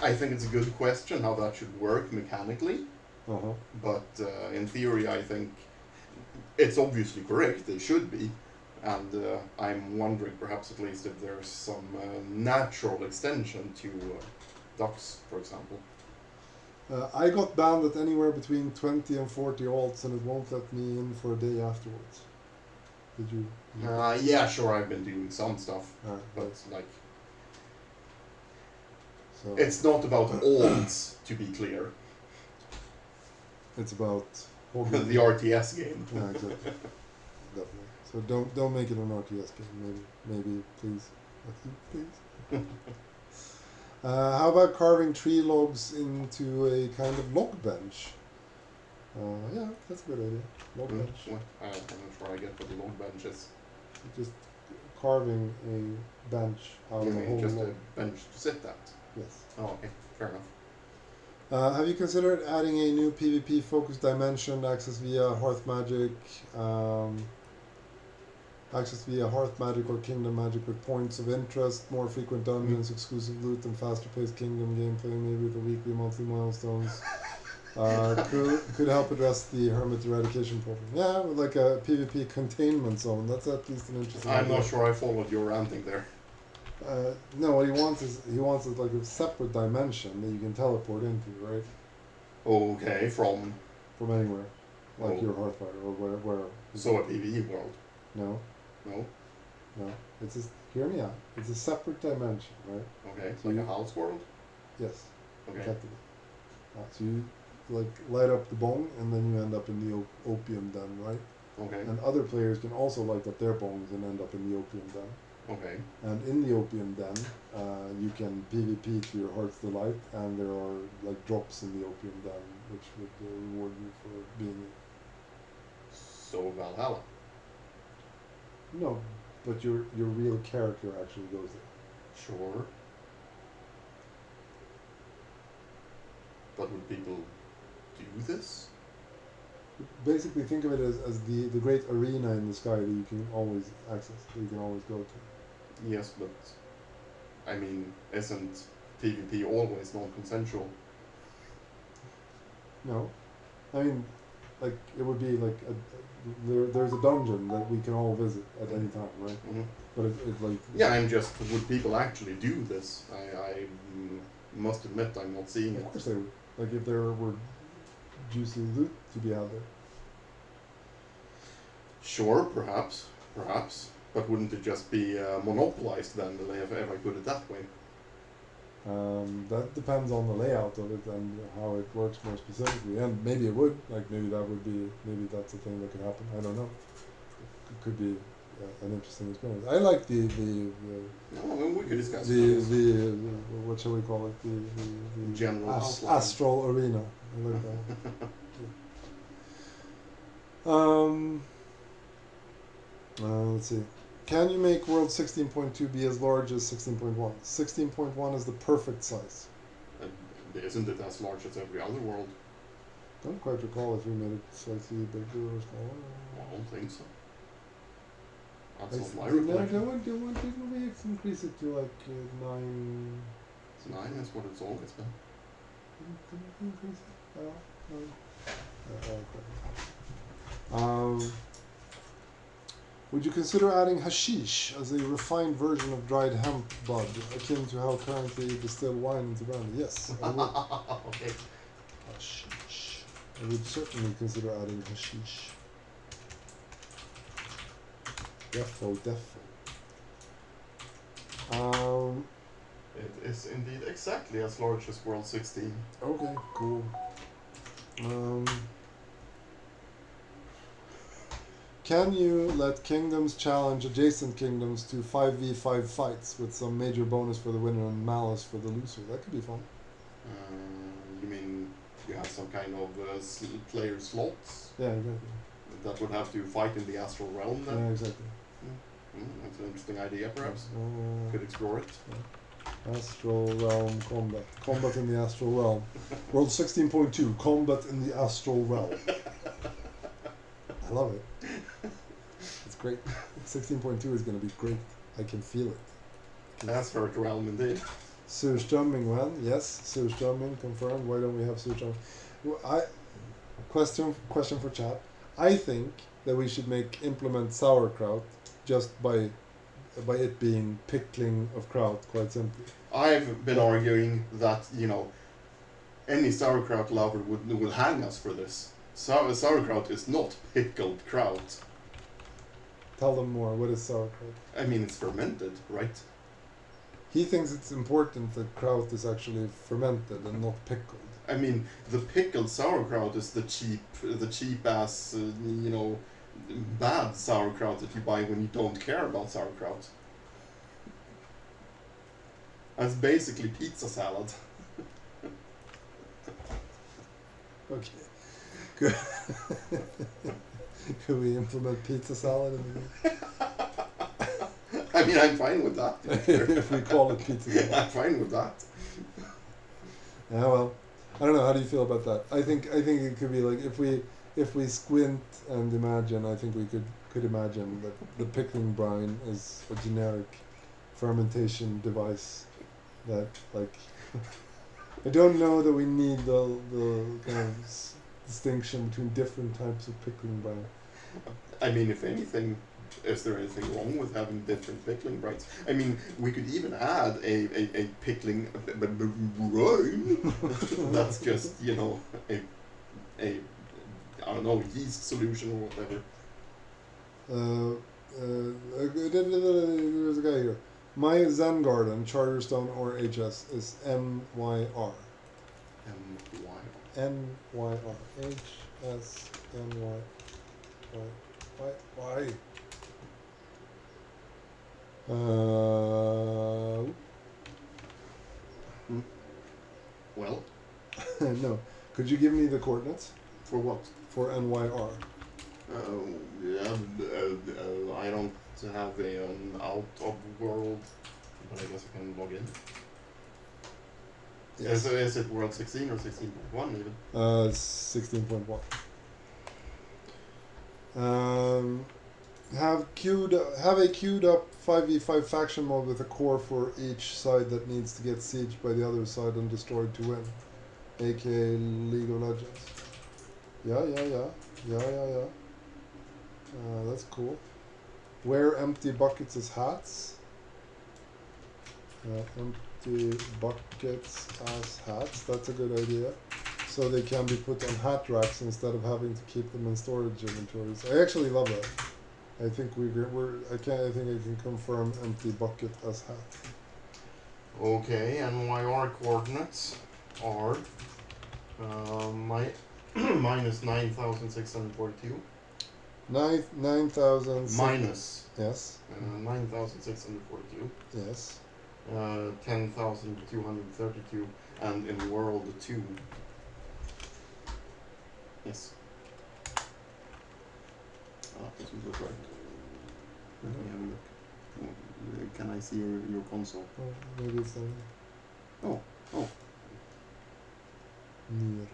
I think it's a good question how that should work mechanically. Uh-huh. But in theory, I think it's obviously correct. They should be. And I'm wondering, perhaps at least, if there's some natural extension to ducks, for example. I got banned at anywhere between 20 and 40 alts, and it won't let me in for a day afterwards. Did you? Yeah, sure, I've been doing some stuff. But, like, so it's not about alts, to be clear. it's about The RTS game. Yeah, exactly. Definitely. So don't make it an RTS game. Maybe please. How about carving tree logs into a kind of log bench? Yeah, that's a good idea. Log bench. I'm not sure I get what the log bench is. Just carving a bench out You of a mean whole just log. a bench to sit at? Yes. Oh, okay, fair enough. Have you considered adding a new PvP focused dimension, access via Hearth magic, or Kingdom magic with points of interest, more frequent dungeons, exclusive loot, and faster paced Kingdom gameplay, maybe with the weekly, monthly milestones? Could help address the hermit eradication problem. Yeah, with like a PvP containment zone. That's at least an interesting I'm idea. not sure I followed your ranting there. No, what he wants is like a separate dimension that you can teleport into, right? Okay, from anywhere, like your Hearthfire or where. So a PvE world. No. No. It's just hear me out. It's a separate dimension, right? Okay, So like you- a house world. Yes. Okay. Effectively. So you like light up the bong, and then you end up in the opium den, right? Okay. And other players can also light up their bongs and end up in the opium den. Okay. And in the Opium Den, you can PvP to your heart's delight, and there are like drops in the Opium Den which would reward you for being. So Valhalla. No, but your real character actually goes there. Sure. But would people do this? Basically, think of it as the great arena in the sky that you can always access, that you can always go to. Yes, but I mean, isn't PvP always non-consensual? No, I mean, like it would be like there's a dungeon that we can all visit at any time, right? Mm-hmm. But it like yeah, I'm just would people actually do this? I must admit I'm not seeing it. Of course they would. Like if there were juicy loot to be out there. Sure, perhaps, but wouldn't it just be monopolized then, if I put it that way? That depends on the layout of it and how it works more specifically. And maybe it would, like maybe that's a thing that could happen. I don't know. It could be an interesting experience. I like the No, I mean, we could discuss the what shall we call it? The general astral arena. I like that. Let's see. Can you make World 16.2 be as large as 16.1? 16.1 is the perfect size. Isn't it as large as every other world? Don't quite recall if we made it slightly bigger or smaller. I don't think so. That's not my No, recollection. didn't we increase it to like 9? 9 is what it's always been. Didn't we increase it? Okay. Would you consider adding hashish as a refined version of dried hemp bud, akin to how currently distilled wine into brandy? Yes, I would. Okay. Hashish. I would certainly consider adding hashish. Defo. It is indeed exactly as large as World 16. Okay, cool. Can you let kingdoms challenge adjacent kingdoms to 5v5 fights with some major bonus for the winner and malice for the loser? That could be fun. You mean you have some kind of player slots? Yeah, exactly. That would have to fight in the astral realm then? Yeah, exactly. That's an interesting idea, perhaps. Could explore it. Yeah. Astral realm combat. Combat in the astral realm. World 16.2, combat in the astral realm. I love it. It's great. 16.2 is going to be great. I can feel it. That's Hearth realm indeed. Surströmming, well, yes, surströmming confirmed. Why don't we have surströmming? Well, question for chat. I think that we should implement sauerkraut just by it being pickling of kraut, quite simply. I've been arguing that, any sauerkraut lover would hang us for this. Sauerkraut is not pickled kraut. Tell them more. What is sauerkraut? I mean, it's fermented, right? He thinks it's important that kraut is actually fermented and not pickled. I mean, the pickled sauerkraut is the cheap ass, bad sauerkraut that you buy when you don't care about sauerkraut. That's basically pizza salad. Okay. Good. Could we implement pizza salad in the game? I mean, I'm fine with that. If we call it pizza salad. I'm fine with that. Yeah, well, I don't know. How do you feel about that? I think it could be like if we squint and imagine. I think we could imagine that the pickling brine is a generic fermentation device that like. I don't know that we need the kind of distinction between different types of pickling brine. I mean, if anything, is there anything wrong with having different pickling brines? I mean, we could even add a pickling brine. That's just, a I don't know, yeast solution or whatever. There's a guy here. My Zen Garden, Charterstone or HS is MYR. MYR. HSNY. Why? Well, no. Could you give me the coordinates for what? for NYR? Yeah, I don't have an out of world, but I guess I can log in. Yes. Is it world 16 or 16.1 even? 16.1. Have a queued up 5v5 faction mode with a core for each side that needs to get sieged by the other side and destroyed to win, aka League of Legends. Yeah. That's cool. Wear empty buckets as hats. Empty buckets as hats. That's a good idea. So they can be put on hat racks instead of having to keep them in storage inventories. I actually love that. I think I think I can confirm empty bucket as hat. Okay, NYR coordinates are minus 9,642. 9,000. Minus. Yes. 9,642. Yes. 10,232, and in world 2. Yes. This would look right. Let me have a look. Can I see your console? Oh, maybe it's on. Oh. Near.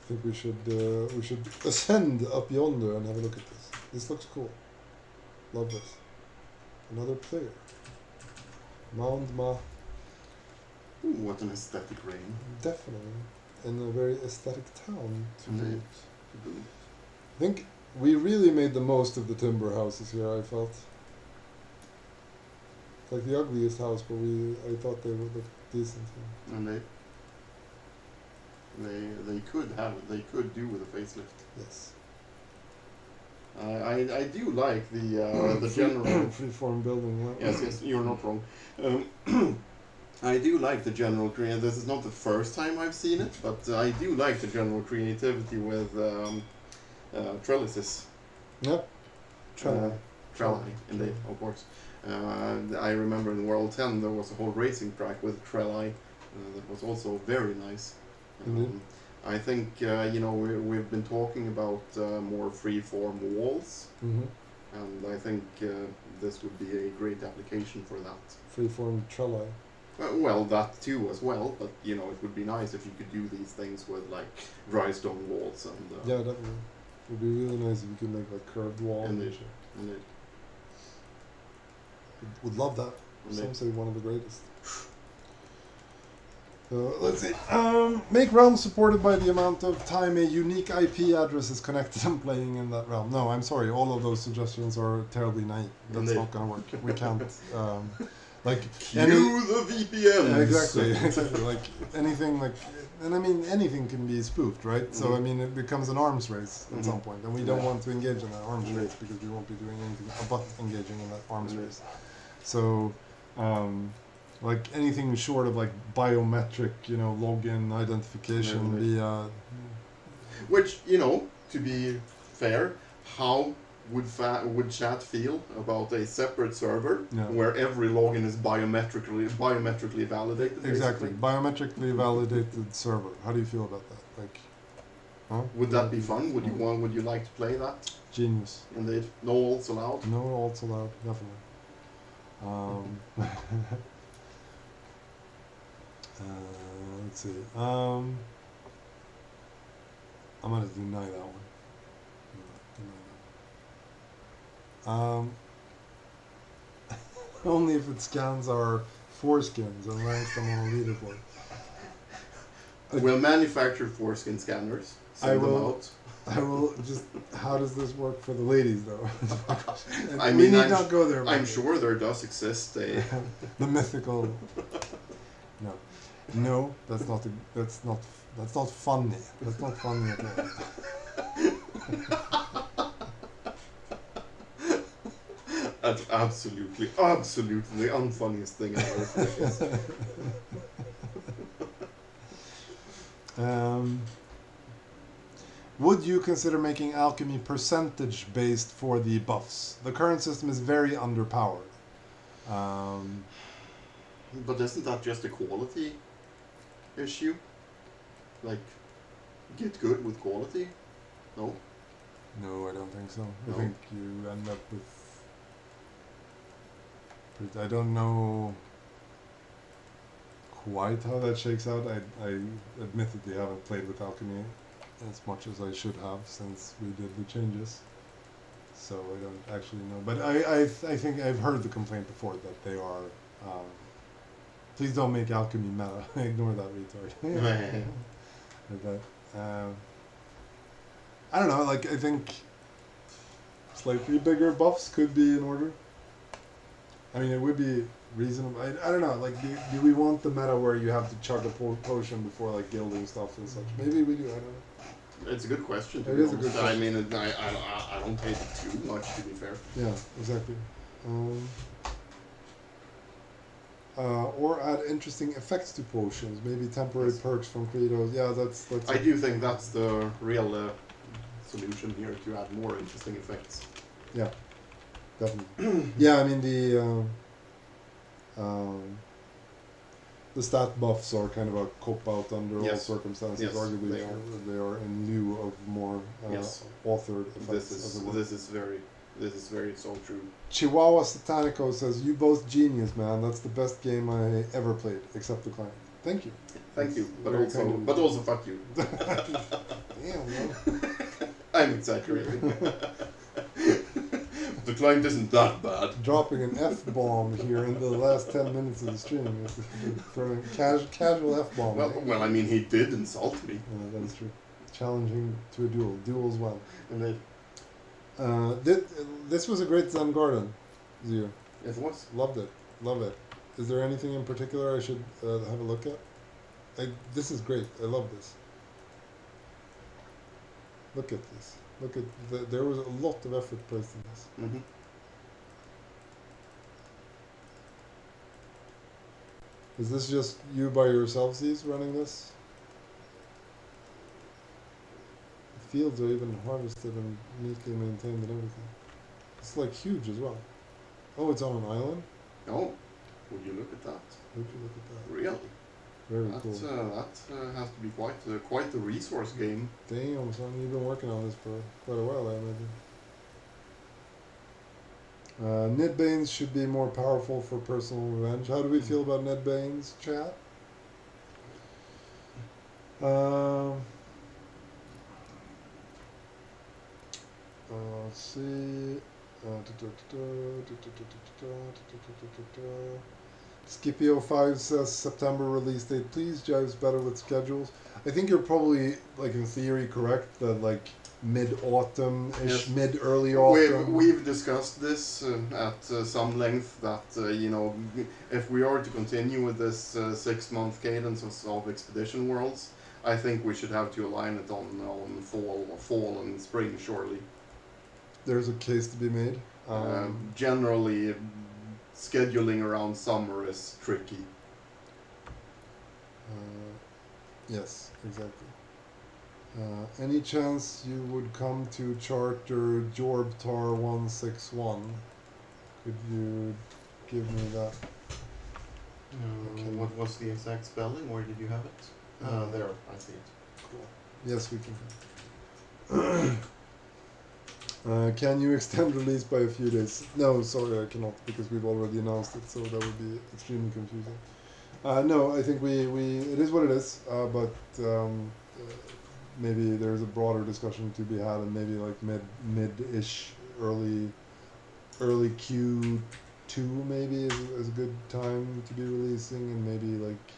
I think we should ascend up yonder and have a look at this. This looks cool. Love this. Another player. Mount Ma. Ooh, what an aesthetic rain. Definitely. In a very aesthetic town to Indeed. boot. I think we really made the most of the timber houses here, I felt. It's like the ugliest house, but I thought they would look decent here. And they could do with a facelift. Yes. I do like the general freeform building. Right? Yes, you're not wrong. I do like the general creativity. This is not the first time I've seen it, but I do like the general creativity with trellises. Yep. Trelli, indeed, of course. I remember in World 10 there was a whole racing track with trelli that was also very nice. I think we've been talking about more free-form walls, and I think this would be a great application for that. Freeform trelli. Well, that too as well, but it would be nice if you could do these things with like dry stone walls and. Yeah, definitely. It would be really nice if you could make like curved walls. Indeed. Would love that. Indeed. Some say one of the greatest. Let's see. Make realms supported by the amount of time a unique IP address is connected and playing in that realm. No, I'm sorry. All of those suggestions are terribly naive. That's not going to work. We can't. Cue the VPN. Yeah, exactly. Like anything, and I mean anything can be spoofed, right? So I mean it becomes an arms race at some point, and we don't want to engage in that arms race because we won't be doing anything but engaging in that arms race. So. Like anything short of like biometric, login identification via. Which, to be fair, how would chat feel about a separate server where every login is biometrically validated? Exactly, biometrically validated server. How do you feel about that? Like, would that be fun? Would you like to play that? Genius. Indeed. No alts allowed. No alts allowed. Definitely. Let's see. I'm gonna deny that one. Only if it scans our foreskins and ranks them on a leaderboard. We'll manufacture foreskin scanners. Send them out. I will just. How does this work for the ladies, though? I mean, not go there. I'm sure there does exist a the mythical. No, that's not funny. That's not funny at all. That's absolutely the unfunniest thing I've ever Would you consider making alchemy percentage based for the buffs? The current system is very underpowered. But isn't that just a quality issue? Like, get good with quality? No? No, I don't think so. No? I think you end up with... I don't know quite how that shakes out. I admittedly haven't played with alchemy as much as I should have since we did the changes. So I don't actually know. But I think I've heard the complaint before that they are... please don't make alchemy meta. Ignore that retard. Like that. I don't know, like, I think slightly bigger buffs could be in order. I mean, it would be reasonable. I don't know, like, do we want the meta where you have to chug a potion before, like, gilding stuff and such? Maybe we do, I don't know. It's a good question. It is a good question. I mean, I don't hate it too much, to be fair. Yeah, exactly. Or add interesting effects to potions, maybe temporary perks from Credos. Yeah, that's I do think that's the real solution here, to add more interesting effects. Yeah, definitely. Yeah, I mean the stat buffs are kind of a cop out under all circumstances. Yes, arguably, they are in lieu of more authored effects. This is very so true. Chihuahua Satanico says, "You both genius, man. That's the best game I ever played, except the client." Thank you. Thank you, but also fuck you. Damn, man. I'm exaggerating. The client isn't that bad. Dropping an F-bomb here in the last 10 minutes of the stream. Throwing casual F-bomb. Well, I mean, he did insult me. That's true. Challenging to a duel. Duels well. Indeed. This was a great Zen Garden, Zio. Yes, it was. Loved it. Love it. Is there anything in particular I should have a look at? This is great. I love this. Look at this. Look at there was a lot of effort placed in this. Mm-hmm. Is this just you by yourselves running this? The fields are even harvested and neatly maintained and everything. It's like huge as well. Oh, it's on an island? Oh, would you look at that? Would you look at that? Really? Very cool. That has to be quite the resource game. Damn, son, you've been working on this for quite a while, I imagine. Nidbanes should be more powerful for personal revenge. How do we feel about Nidbanes, chat? Let's see. Skippy05 says September release date, please. Jives better with schedules. I think you're probably, like, in theory correct that, like, mid-autumn-ish, mid-early autumn. We've discussed this at some length, that, if we are to continue with this 6-month cadence of Expedition Worlds, I think we should have to align it on fall and spring, surely. There's a case to be made. Generally, scheduling around summer is tricky. Yes, exactly. Any chance you would come to charter Jorb Tar 161? Could you give me that? What was the exact spelling? Where did you have it? There, I see it. Cool. Yes, we can. Can you extend release by a few days? No, sorry, I cannot, because we've already announced it, so that would be extremely confusing. No, I think it is what it is, but maybe there's a broader discussion to be had, and maybe like mid-ish, early Q2 maybe is a good time to be releasing, and maybe like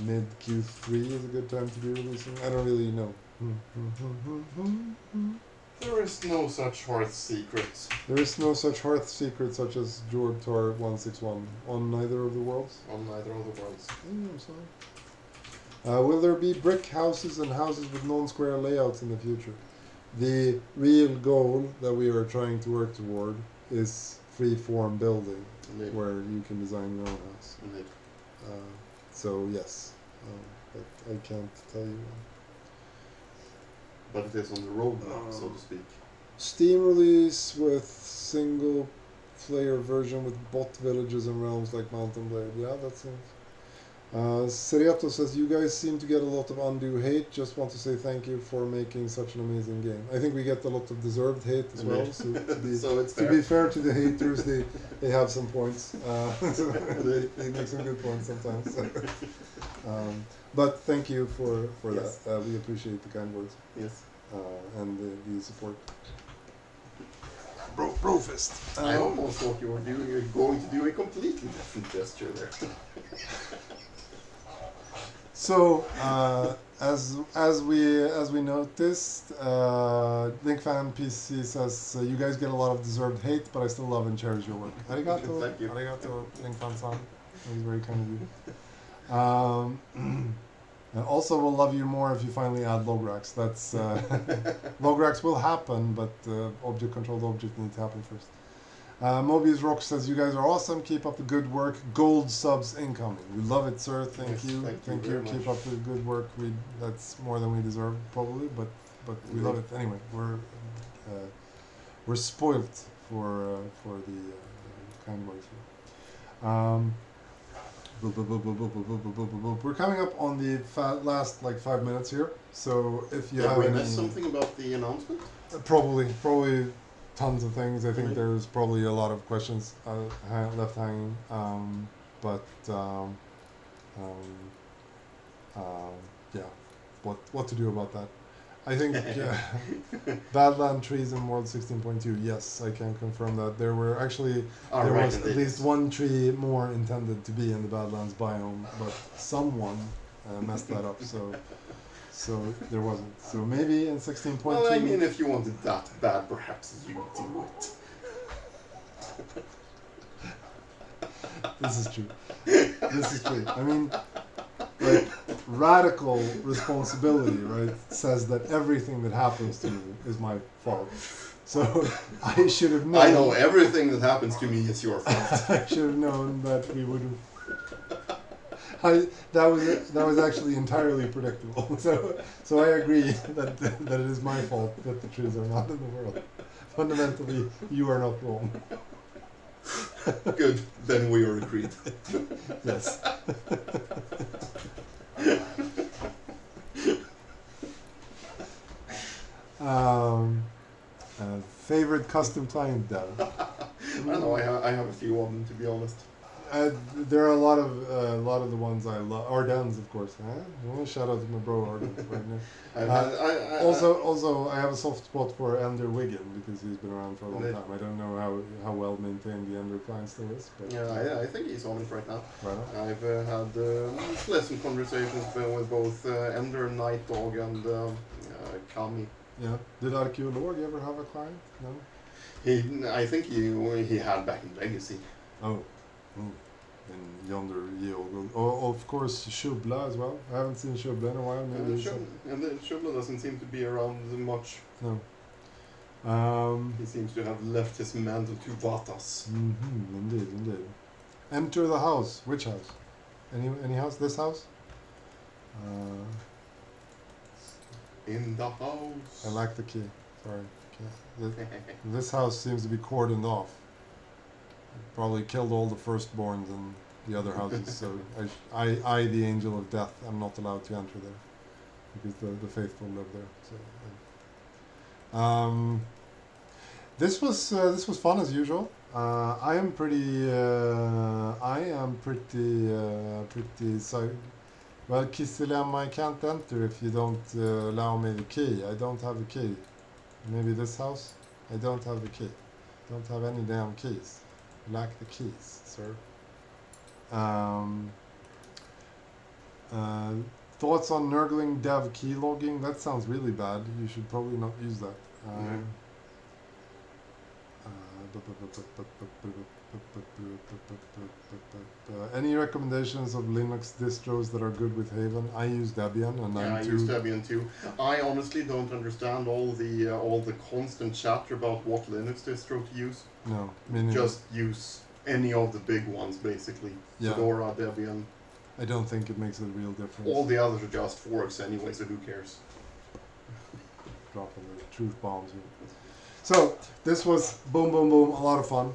mid Q3 is a good time to be releasing. I don't really know. There is no such Hearth secrets. There is no such Hearth secret such as Jorb Tar 161 on neither of the worlds. On neither of the worlds. I'm sorry. Will there be brick houses and houses with non-square layouts in the future? The real goal that we are trying to work toward is free-form building, Indeed. where you can design your own house. Indeed. So yes, but I can't tell you. But it is on the roadmap, so to speak. Steam release with single player version with bot villages and realms like Mountain Blade. Yeah, that seems. Seriato says, you guys seem to get a lot of undue hate. Just want to say thank you for making such an amazing game. I think we get a lot of deserved hate as well. So, to be fair to the haters, they have some points. They make some good points sometimes. But thank you for yes. that. We appreciate the kind words. Yes. And the support. Brofist. I almost thought you were going to do a completely different gesture there. So, as we noticed, LinkFan PC says you guys get a lot of deserved hate, but I still love and cherish your work. Arigato, Thank you. Arigato, LinkFan-san. That was very kind of you. And also, we'll love you more if you finally add lograx. That's lograx will happen, but object-controlled object needs to happen first. Mobius Rock says, you guys are awesome. Keep up the good work. Gold subs incoming. We love it, sir. Thank you. Thank you. Keep up the good work. That's more than we deserve, probably, but we love it anyway. We're spoilt for the kind words. We're coming up on the last 5 minutes here. So if you have we missed something about the announcement? Probably tons of things. I think there's probably a lot of questions left hanging, yeah, what to do about that? I think Badland trees in World 16.2. Yes, I can confirm that there were actually was at least one tree more intended to be in the Badlands biome, but someone messed that up. So there wasn't. So maybe in 16.2. Well, I mean, if you wanted that bad, perhaps you do it. This is true. I mean, radical responsibility, right, says that everything that happens to me is my fault. So I should have known. I know everything that happens to me is your fault. I should have known that we would have. That was actually entirely predictable. So I agree that it is my fault that the trees are not in the world. Fundamentally, you are not wrong. Good, then we are agreed. Yes. Favorite custom client dev? I don't know. I have a few of them, to be honest. There are a lot of the ones I love. Ardens, of course. I want to shout out to my bro Ardens right now. Also, I have a soft spot for Ender Wiggin because he's been around for a long time. I don't know how well maintained the Ender client still is. But yeah, I think he's on it right now. Right on. I've had pleasant conversations with both Ender, Night Dog, and Kami. Yeah. Did Arkeolog ever have a client? No. I think he had back in Legacy. Oh. And Yonder Yeogo. Oh, of course, Shubla as well. I haven't seen Shubla in a while. Maybe Shubla doesn't seem to be around much. No. He seems to have left his mantle to Vatas. Indeed. Enter the house. Which house? Any house? This house? In the house. I like the key. Sorry. This house seems to be cordoned off. Probably killed all the firstborns in the other houses, so I, the angel of death, I'm not allowed to enter there because the faithful live there. So, this was fun as usual. I am pretty well, Kisilem, I can't enter if you don't allow me the key. I don't have the key. Maybe this house? I don't have the key. Don't have any damn keys. Lack the keys, sir. Thoughts on Nurgling dev keylogging? That sounds really bad. You should probably not use that. Any recommendations of Linux distros that are good with Haven? I use Debian, and I use Debian too. I honestly don't understand all the constant chatter about what Linux distro to use. No, just use any of the big ones, basically. Yeah. Fedora, Debian. I don't think it makes a real difference. All the others are just forks anyway, so who cares? dropping the truth bombs here. So this was boom, boom, boom. A lot of fun.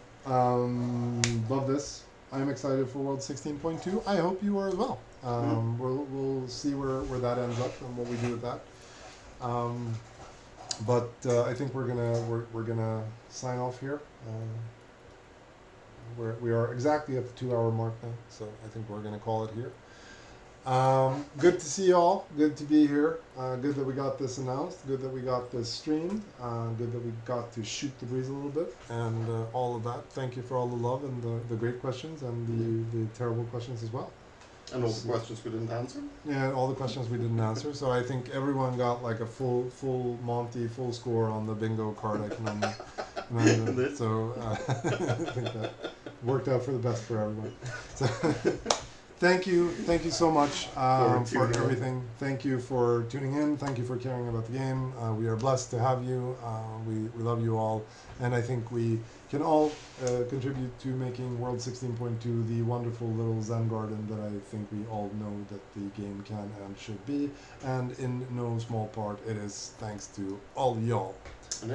Love this. I'm excited for World 16.2. I hope you are as well. We'll see where that ends up and what we do with that. But I think we're gonna sign off here. We are exactly at the 2-hour mark now, so I think we're gonna call it here. Good to see you all. Good to be here. Good that we got this announced. Good that we got this streamed. Good that we got to shoot the breeze a little bit and all of that. Thank you for all the love and the great questions and the terrible questions as well. And all the questions we didn't answer? Yeah, all the questions we didn't answer. So I think everyone got like a full Monty, full score on the bingo card. I can imagine. So I think that worked out for the best for everyone. So thank you so much for everything. Thank you for tuning in. Thank you for caring about the game. We are blessed to have you. We love you all, and I think we can all contribute to making World 16.2 the wonderful little Zen garden that I think we all know that the game can and should be, and in no small part it is thanks to all y'all.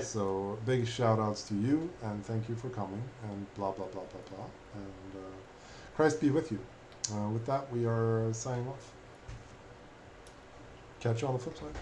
So big shout outs to you, and thank you for coming, and blah blah blah blah blah, and Christ be with you. With that, we are signing off. Catch you on the flip side.